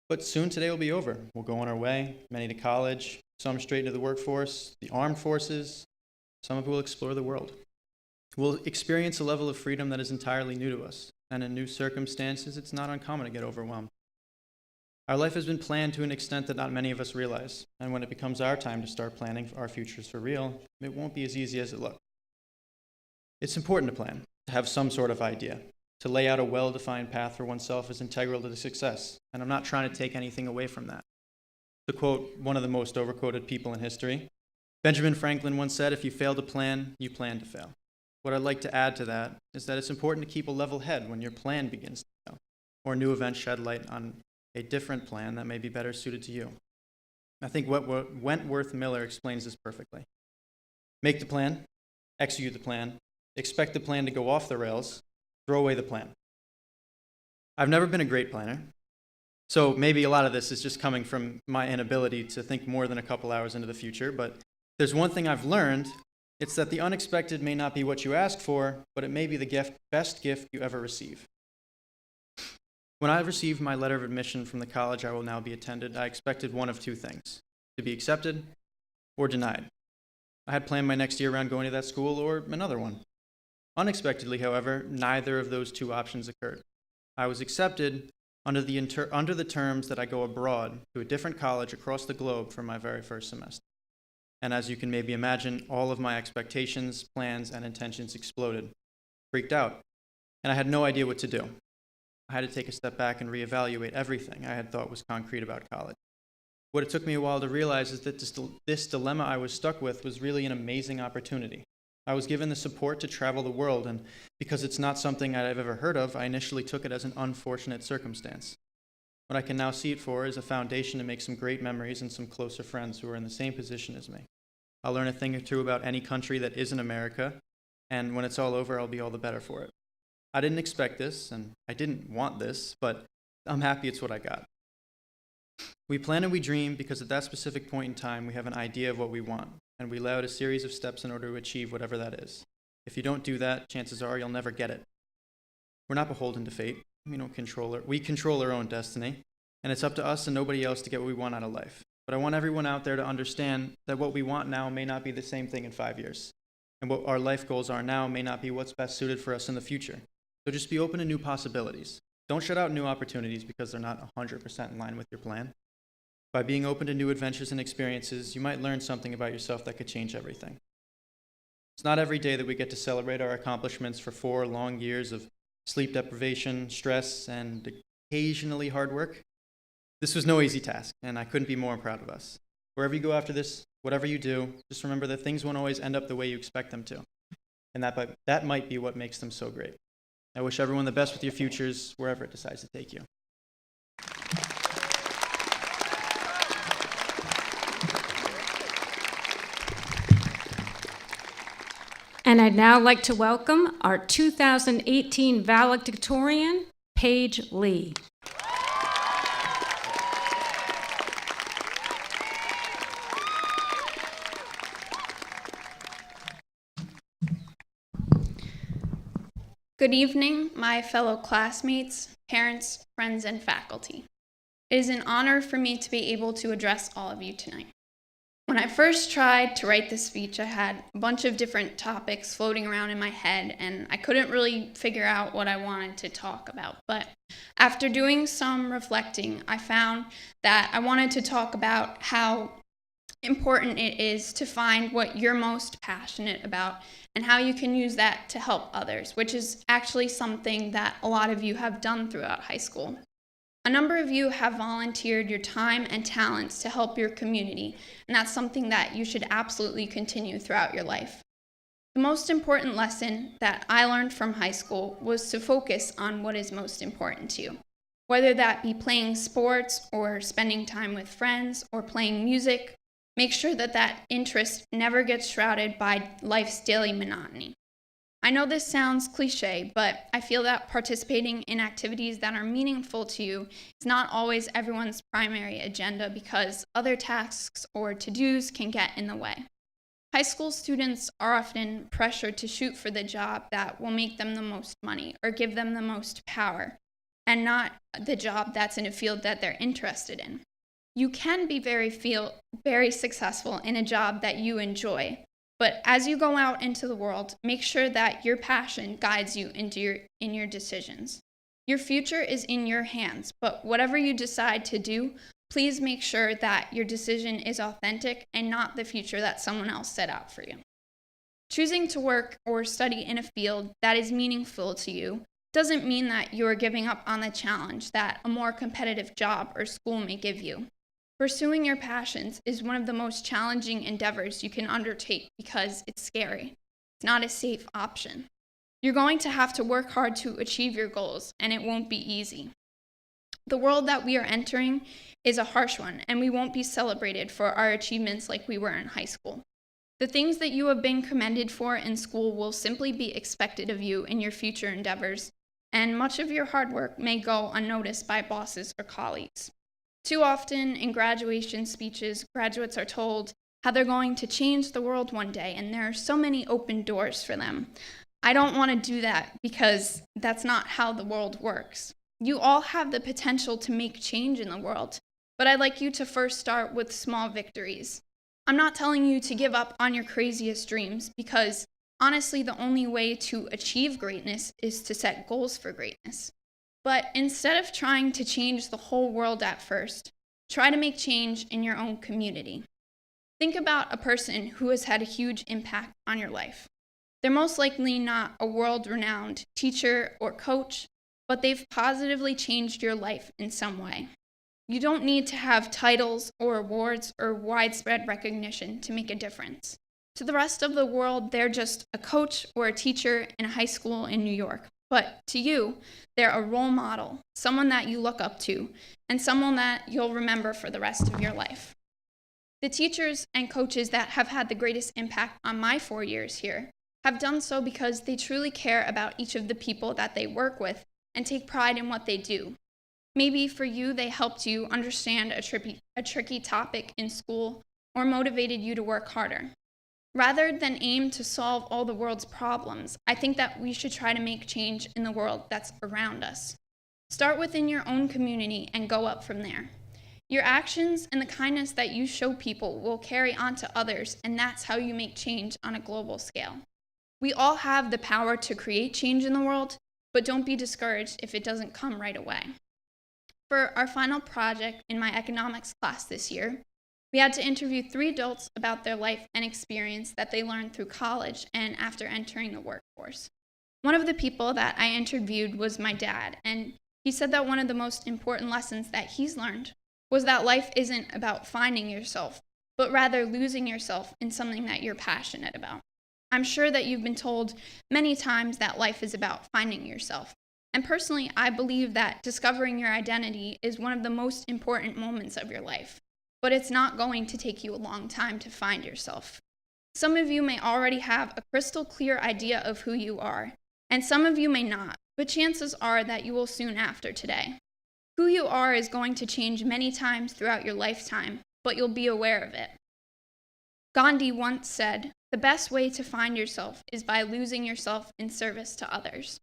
But soon today will be over. We'll go on our way, many to college, some straight into the workforce, the armed forces. Some of us will explore the world. We'll experience a level of freedom that is entirely new to us. And in new circumstances, it's not uncommon to get overwhelmed. Our life has been planned to an extent that not many of us realize. And when it becomes our time to start planning our futures for real, it won't be as easy as it looks. It's important to plan, to have some sort of idea. To lay out a well-defined path for oneself is integral to the success, and I'm not trying to take anything away from that. To quote one of the most overquoted people in history, Benjamin Franklin once said, "If you fail to plan, you plan to fail." What I'd like to add to that is that it's important to keep a level head when your plan begins to fail, or new events shed light on a different plan that may be better suited to you. I think Wentworth Miller explains this perfectly. Make the plan, execute the plan, expect the plan to go off the rails, throw away the plan. I've never been a great planner, so maybe a lot of this is just coming from my inability to think more than a couple hours into the future, but there's one thing I've learned, it's that the unexpected may not be what you ask for, but it may be the best gift you ever receive. When I received my letter of admission from the college I will now be attended, I expected one of two things, to be accepted or denied. I had planned my next year around going to that school or another one. Unexpectedly, however, neither of those two options occurred. I was accepted under the terms that I go abroad to a different college across the globe for my very first semester. And as you can maybe imagine, all of my expectations, plans, and intentions exploded. Freaked out, and I had no idea what to do. I had to take a step back and reevaluate everything I had thought was concrete about college. What it took me a while to realize is that this dilemma I was stuck with was really an amazing opportunity. I was given the support to travel the world, and because it's not something I've ever heard of, I initially took it as an unfortunate circumstance. What I can now see it for is a foundation to make some great memories and some closer friends who are in the same position as me. I'll learn a thing or two about any country that isn't America, and when it's all over, I'll be all the better for it. I didn't expect this, and I didn't want this, but I'm happy it's what I got. We plan and we dream because at that specific point in time, we have an idea of what we want, and we lay out a series of steps in order to achieve whatever that is. If you don't do that, chances are you'll never get it. We're not beholden to fate. We control our own destiny, and it's up to us and nobody else to get what we want out of life. But I want everyone out there to understand that what we want now may not be the same thing in 5 years, and what our life goals are now may not be what's best suited for us in the future. So just be open to new possibilities. Don't shut out new opportunities because they're not 100% in line with your plan. By being open to new adventures and experiences, you might learn something about yourself that could change everything. It's not every day that we get to celebrate our accomplishments for 4 long years of sleep deprivation, stress, and occasionally hard work. This was no easy task, and I couldn't be more proud of us. Wherever you go after this, whatever you do, just remember that things won't always end up the way you expect them to. And that might be what makes them so great. I wish everyone the best with your futures, wherever it decides to take you. And I'd now like to welcome our 2018 Valedictorian, Paige Lee. Good evening, my fellow classmates, parents, friends, and faculty. It is an honor for me to be able to address all of you tonight. When I first tried to write this speech, I had a bunch of different topics floating around in my head, and I couldn't really figure out what I wanted to talk about. But after doing some reflecting, I found that I wanted to talk about how important it is to find what you're most passionate about and how you can use that to help others, which is actually something that a lot of you have done throughout high school. A number of you have volunteered your time and talents to help your community, and that's something that you should absolutely continue throughout your life. The most important lesson that I learned from high school was to focus on what is most important to you, whether that be playing sports or spending time with friends or playing music. Make sure that that interest never gets shrouded by life's daily monotony. I know this sounds cliche, but I feel that participating in activities that are meaningful to you is not always everyone's primary agenda because other tasks or to-dos can get in the way. High school students are often pressured to shoot for the job that will make them the most money or give them the most power, and not the job that's in a field that they're interested in. You can be very successful in a job that you enjoy, but as you go out into the world, make sure that your passion guides you in your decisions. Your future is in your hands, but whatever you decide to do, please make sure that your decision is authentic and not the future that someone else set out for you. Choosing to work or study in a field that is meaningful to you doesn't mean that you are giving up on the challenge that a more competitive job or school may give you. Pursuing your passions is one of the most challenging endeavors you can undertake because it's scary. It's not a safe option. You're going to have to work hard to achieve your goals, and it won't be easy. The world that we are entering is a harsh one, and we won't be celebrated for our achievements like we were in high school. The things that you have been commended for in school will simply be expected of you in your future endeavors, and much of your hard work may go unnoticed by bosses or colleagues. Too often in graduation speeches, graduates are told how they're going to change the world one day, and there are so many open doors for them. I don't want to do that because that's not how the world works. You all have the potential to make change in the world, but I'd like you to first start with small victories. I'm not telling you to give up on your craziest dreams because honestly, the only way to achieve greatness is to set goals for greatness. But instead of trying to change the whole world at first, try to make change in your own community. Think about a person who has had a huge impact on your life. They're most likely not a world-renowned teacher or coach, but they've positively changed your life in some way. You don't need to have titles or awards or widespread recognition to make a difference. To the rest of the world, they're just a coach or a teacher in a high school in New York. But to you, they're a role model, someone that you look up to, and someone that you'll remember for the rest of your life. The teachers and coaches that have had the greatest impact on my 4 years here have done so because they truly care about each of the people that they work with and take pride in what they do. Maybe for you, they helped you understand a tricky topic in school or motivated you to work harder. Rather than aim to solve all the world's problems, I think that we should try to make change in the world that's around us. Start within your own community and go up from there. Your actions and the kindness that you show people will carry on to others, and that's how you make change on a global scale. We all have the power to create change in the world, but don't be discouraged if it doesn't come right away. For our final project in my economics class this year, we had to interview 3 adults about their life and experience that they learned through college and after entering the workforce. One of the people that I interviewed was my dad, and he said that one of the most important lessons that he's learned was that life isn't about finding yourself, but rather losing yourself in something that you're passionate about. I'm sure that you've been told many times that life is about finding yourself. And personally, I believe that discovering your identity is one of the most important moments of your life. But it's not going to take you a long time to find yourself. Some of you may already have a crystal clear idea of who you are, and some of you may not, but chances are that you will soon after today. Who you are is going to change many times throughout your lifetime, but you'll be aware of it. Gandhi once said, "The best way to find yourself is by losing yourself in service to others."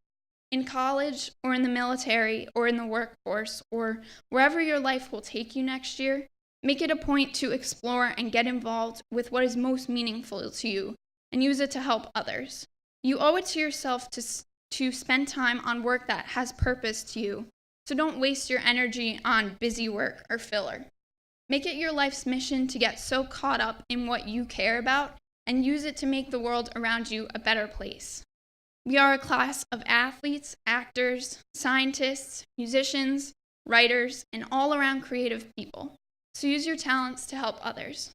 in college or in the military or in the workforce or wherever your life will take you next year, make it a point to explore and get involved with what is most meaningful to you and use it to help others. You owe it to yourself to spend time on work that has purpose to you, so don't waste your energy on busy work or filler. Make it your life's mission to get so caught up in what you care about and use it to make the world around you a better place. We are a class of athletes, actors, scientists, musicians, writers, and all-around creative people. So use your talents to help others.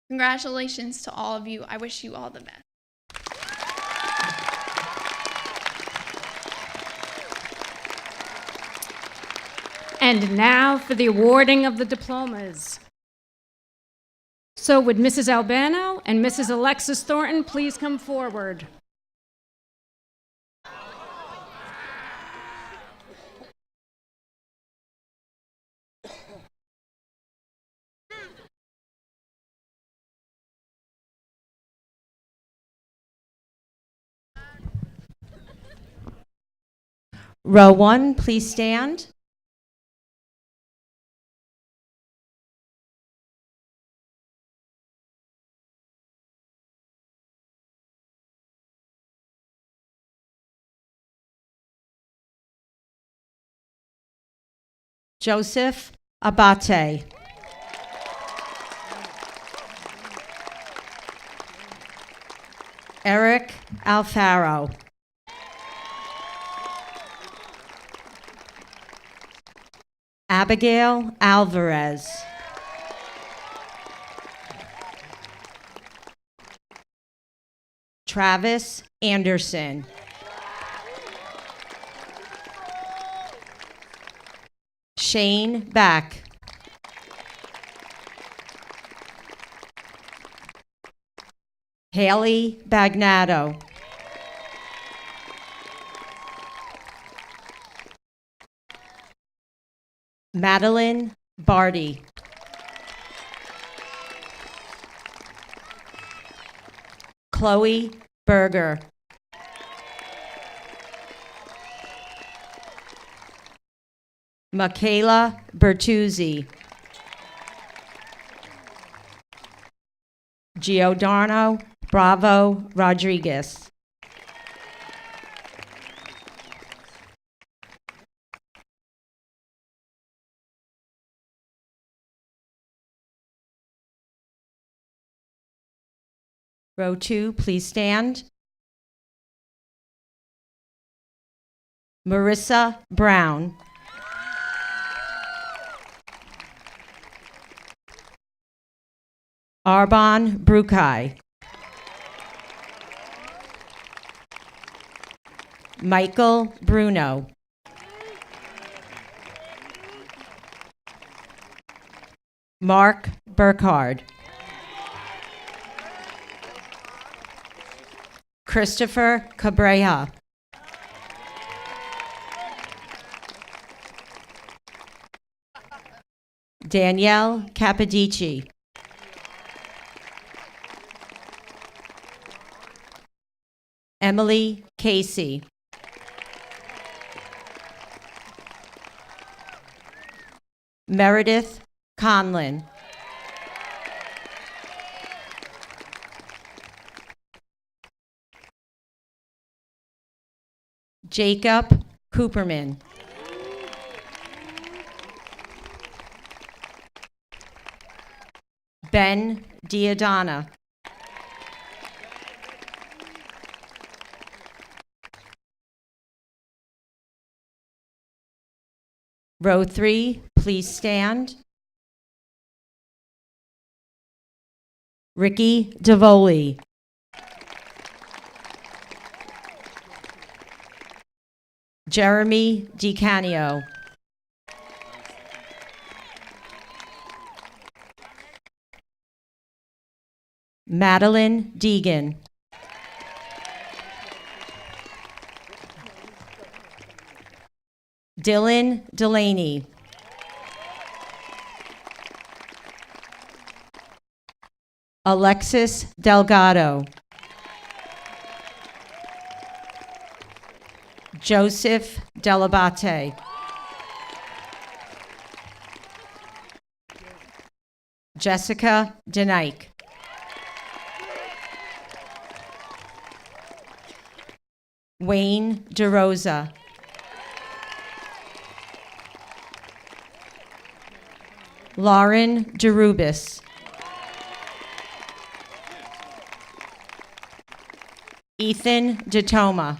Congratulations to all of you. I wish you all the best. And now for the awarding of the diplomas. So would Mrs. Albano and Mrs. Alexis Thornton please come forward? Row 1, please stand. Joseph Abate. Eric Alfaro. Abigail Alvarez. Travis Anderson. Shane Back. Haley Bagnato. Madeline Barty. Chloe Berger. Michaela Bertuzzi. Giordano Bravo Rodriguez. Row 2, please stand. Marissa Brown. Arbon Brukai. Michael Bruno. Mark Burkhard. Christopher Cabreja. Danielle Capodici. Emily Casey. Meredith Conlin. Jacob Cooperman. Ben Diadana. Row 3, please stand. Ricky Davoli. Jeremy DiCanio. Madeline Deegan. Dylan Delaney. Alexis Delgado. Joseph Delabate. Jessica Denike. Wayne DeRosa. Lauren DeRubis. Ethan DeToma.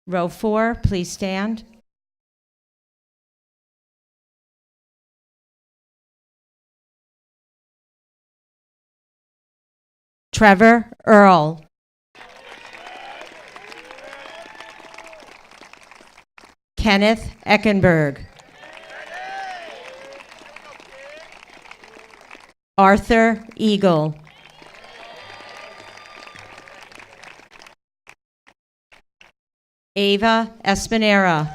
Row 4, please stand. Trevor Earl. Kenneth Eckenberg. Arthur Eagle. Ava Espinera.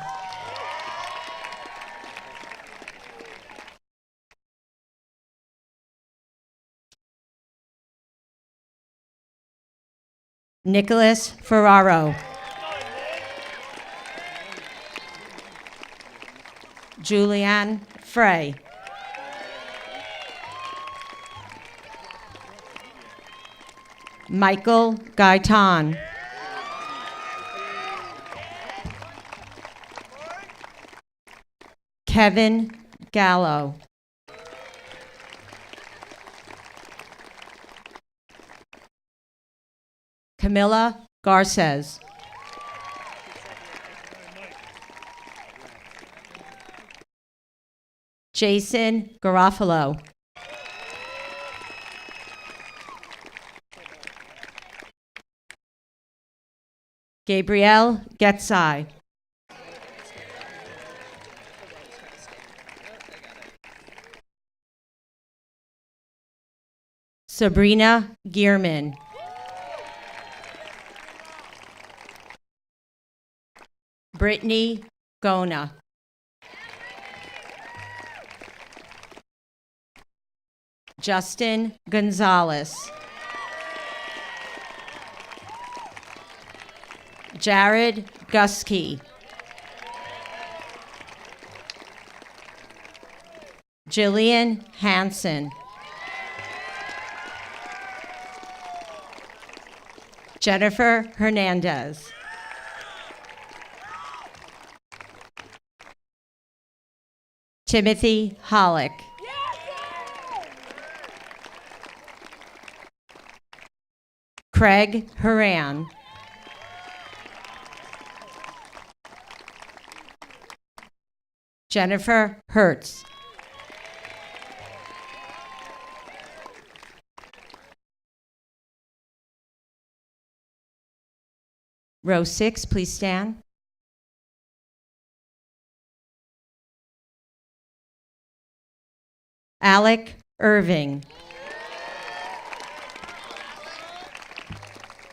Nicholas Ferraro. Julianne Frey. Michael Gaitan. Kevin Gallo. Camilla Garces. Jason Garofalo. Gabrielle Getzai. Sabrina Gearman. Brittany Gona. Justin Gonzalez. Jared Gusky. Jillian Hansen. Jennifer Hernandez. Timothy Hollick. Craig Horan. Jennifer Hertz. Row 6, please stand. Alec Irving.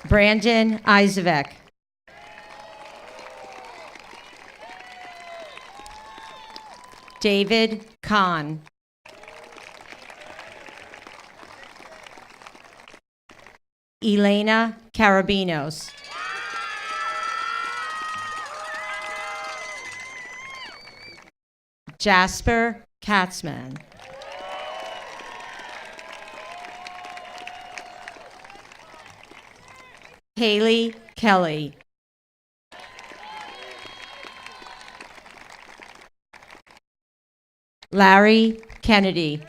Brandon Isavec. David Kahn. Elena Carabinos. Jasper Katzman. Haley Kelly. Larry Kennedy.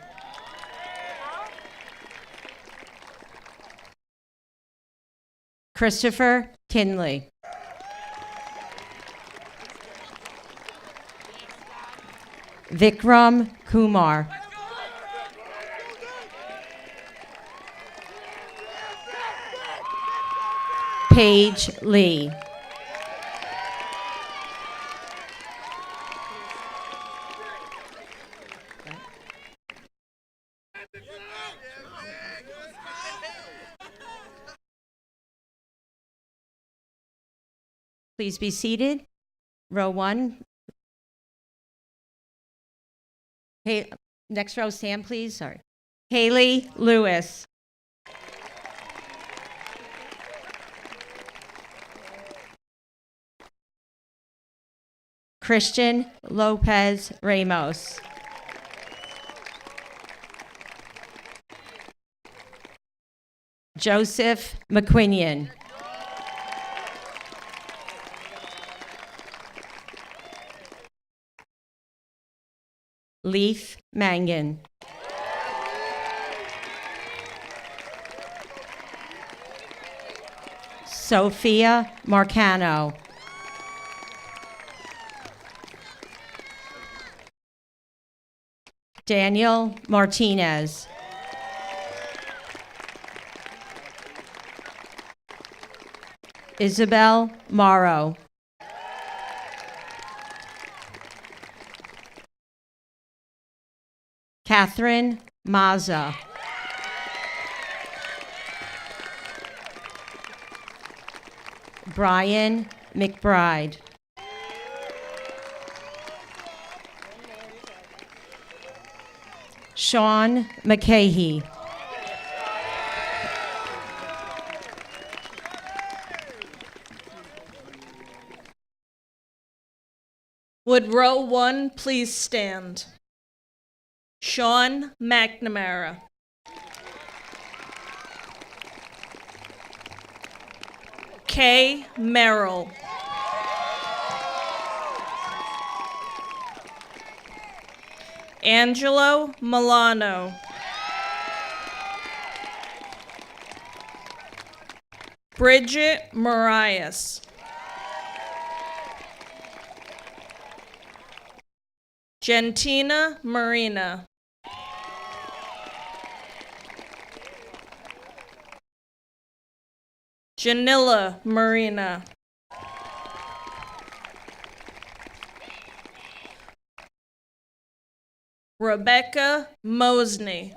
Christopher Kinley. Vikram Kumar. Paige Lee. Please be seated. Row 1. Hey, next row, stand, please. Sorry. Haley Lewis. Christian Lopez Ramos. Joseph McQuinian. Leaf Mangan. Sophia Marcano. Daniel Martinez. Isabel Morrow. Catherine Mazza. Brian McBride. Sean McCahey. Would row 1 please stand? Sean McNamara. Kay Merrill. Angelo Milano. Bridget Marias. Gentina Marina. Janilla Marina. Rebecca Mosney.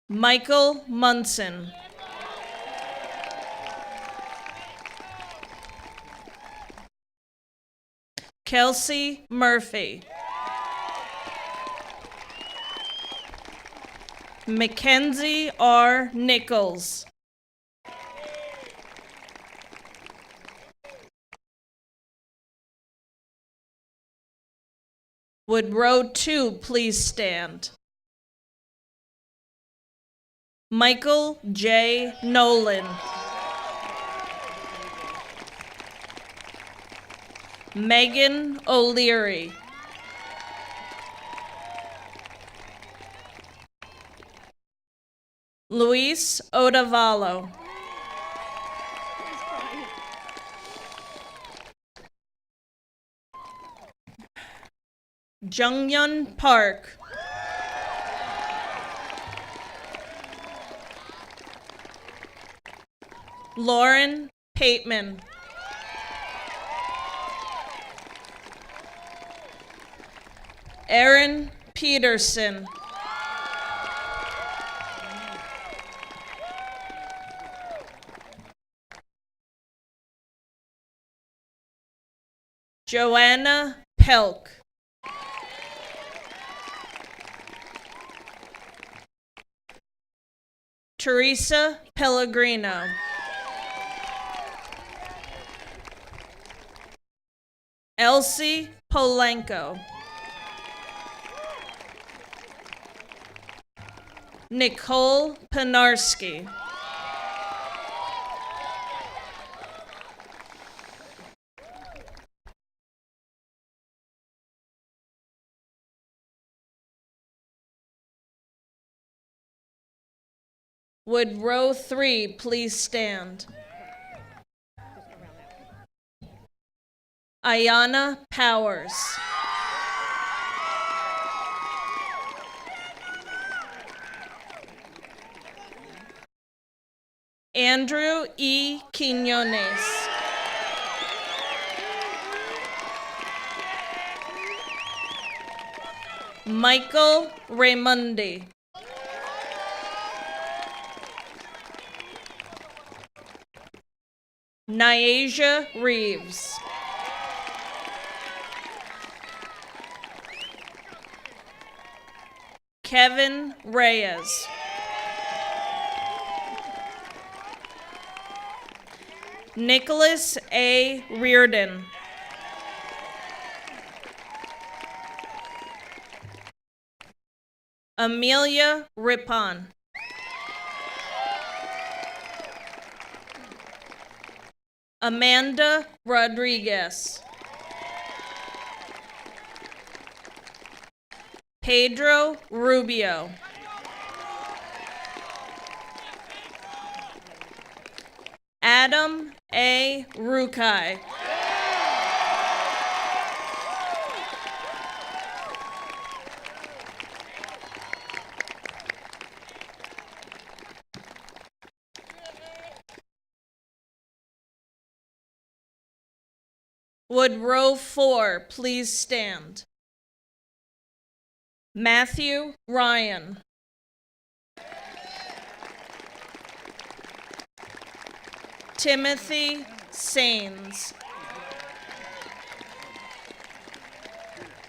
Michael Munson. Kelsey Murphy. Mackenzie R. Nichols. Would row 2 please stand? Michael J. Nolan. Megan O'Leary. Luis Odavalo. Junghyun Park. Lauren Pateman. Aaron Peterson. Joanna Pelk. Teresa Pellegrino. Elsie Polanco. Nicole Penarski. Would row 3 please stand? Ayana Powers. Andrew E. Quinones. Michael Raymundi. Nyasia Reeves. Kevin Reyes. Nicholas A. Reardon. Amelia Rippon. Amanda Rodriguez. Pedro Rubio. Adam A. Rukai. Would row 4 please stand? Matthew Ryan. Timothy Sains.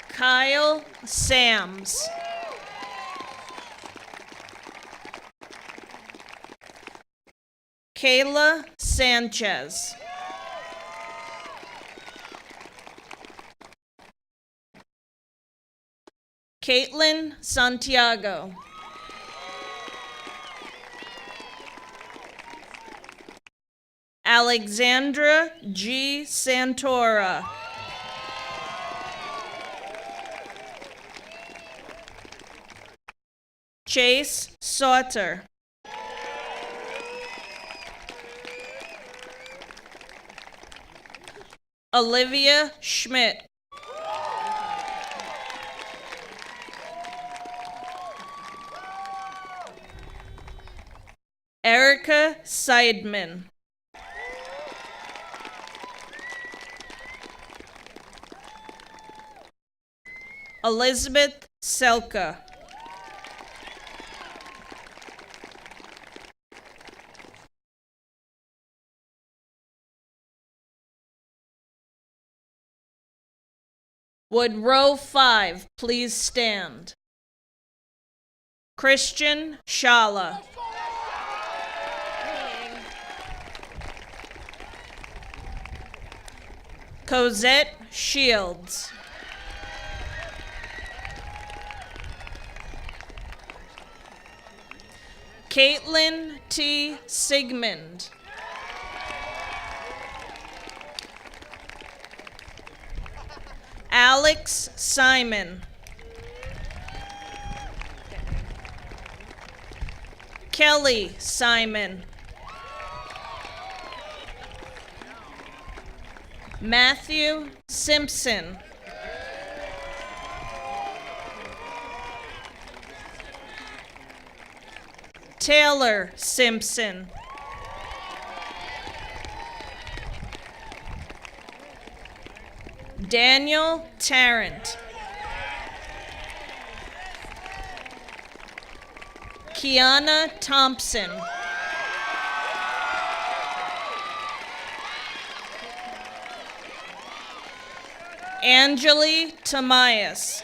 Kyle Sams. Kayla Sanchez. Caitlin Santiago. Alexandra G. Santora. Chase Sauter. Olivia Schmidt. Erica Seidman. Elizabeth Selka. Would row 5 please stand? Christian Shala. Cosette Shields. Caitlin T. Sigmund. Alex Simon. Kelly Simon. Matthew Simpson. Taylor Simpson. Daniel Tarrant. Kiana Thompson. Angeli Tamias.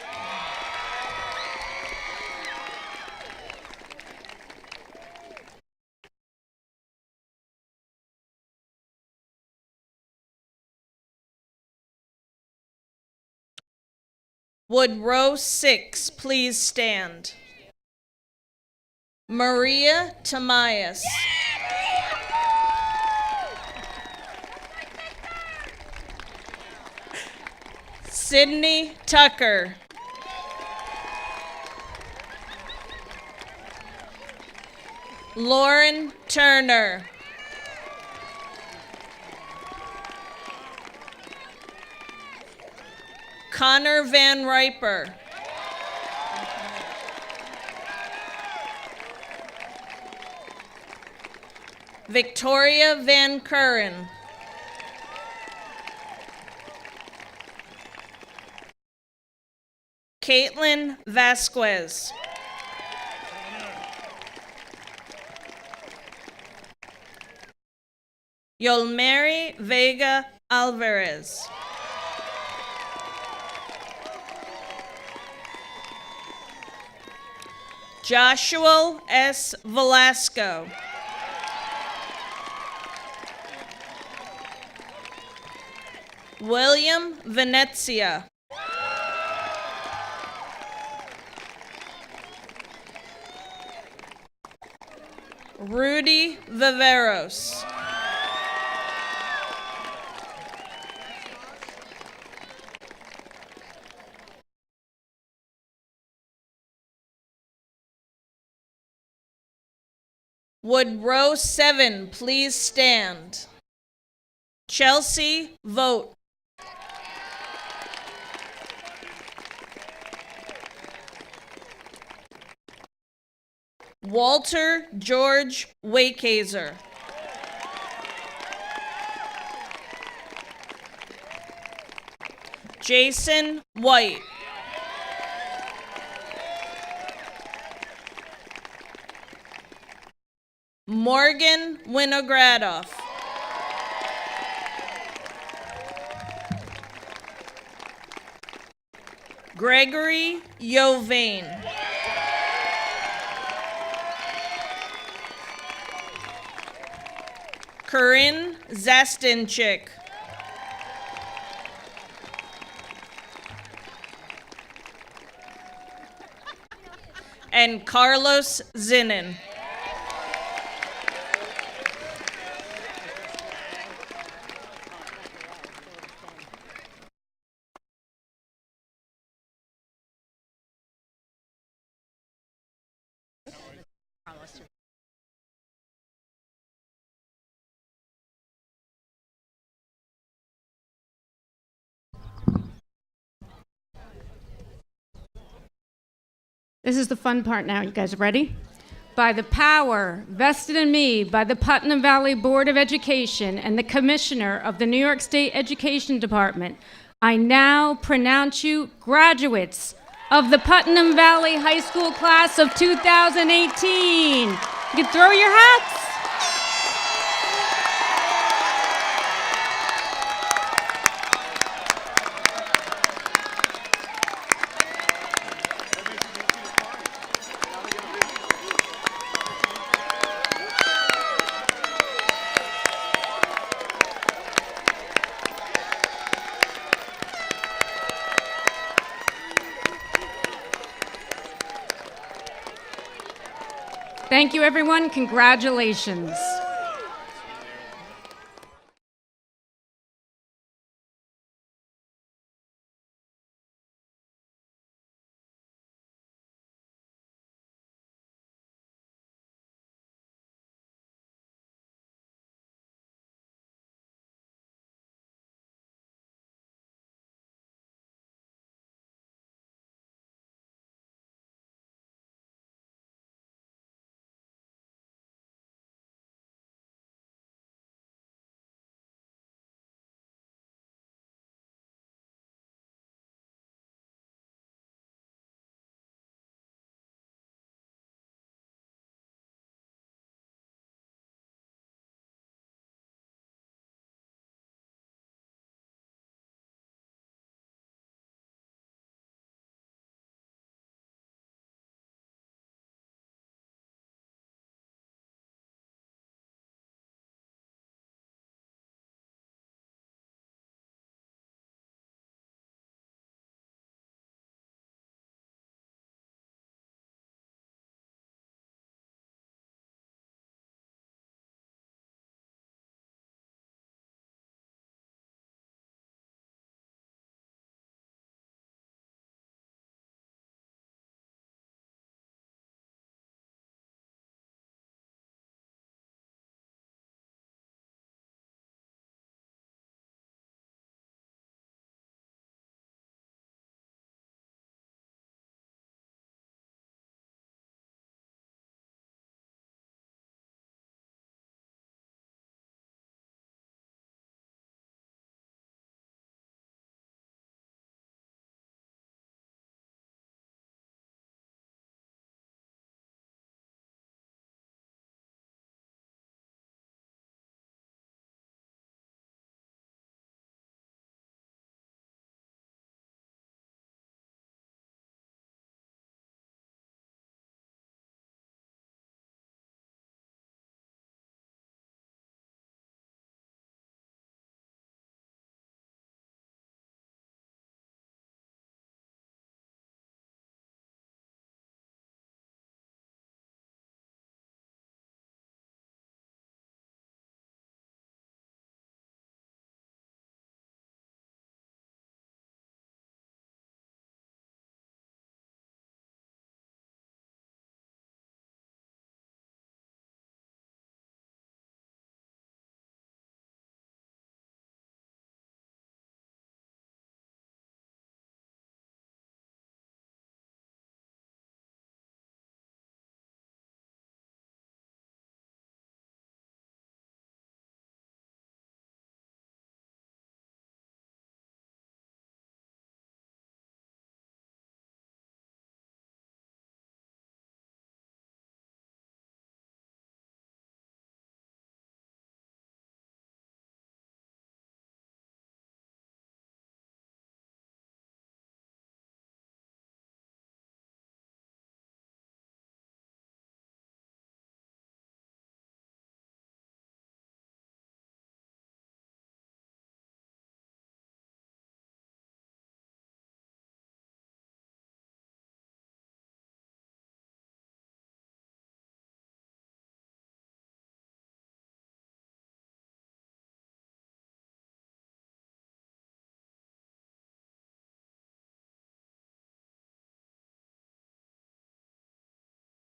Would row 6 please stand? Maria Tamias. Sydney Tucker. Lauren Turner. Connor Van Riper. Victoria Van Curran. Caitlin Vasquez. Yolmeri Vega Alvarez. Joshua S. Velasco. William Venezia. Rudy Viveros. Would row 7 please stand? Chelsea, vote. Walter George Wakehazer. Jason White. Morgan Winogradoff. Gregory Yovane. Corinne Zastinchik. And Carlos Zinin. This is the fun part now. You guys ready? By the power vested in me by the Putnam Valley Board of Education and the Commissioner of the New York State Education Department, I now pronounce you graduates of the Putnam Valley High School class of 2018. You can throw your hats. Thank you, everyone. Congratulations.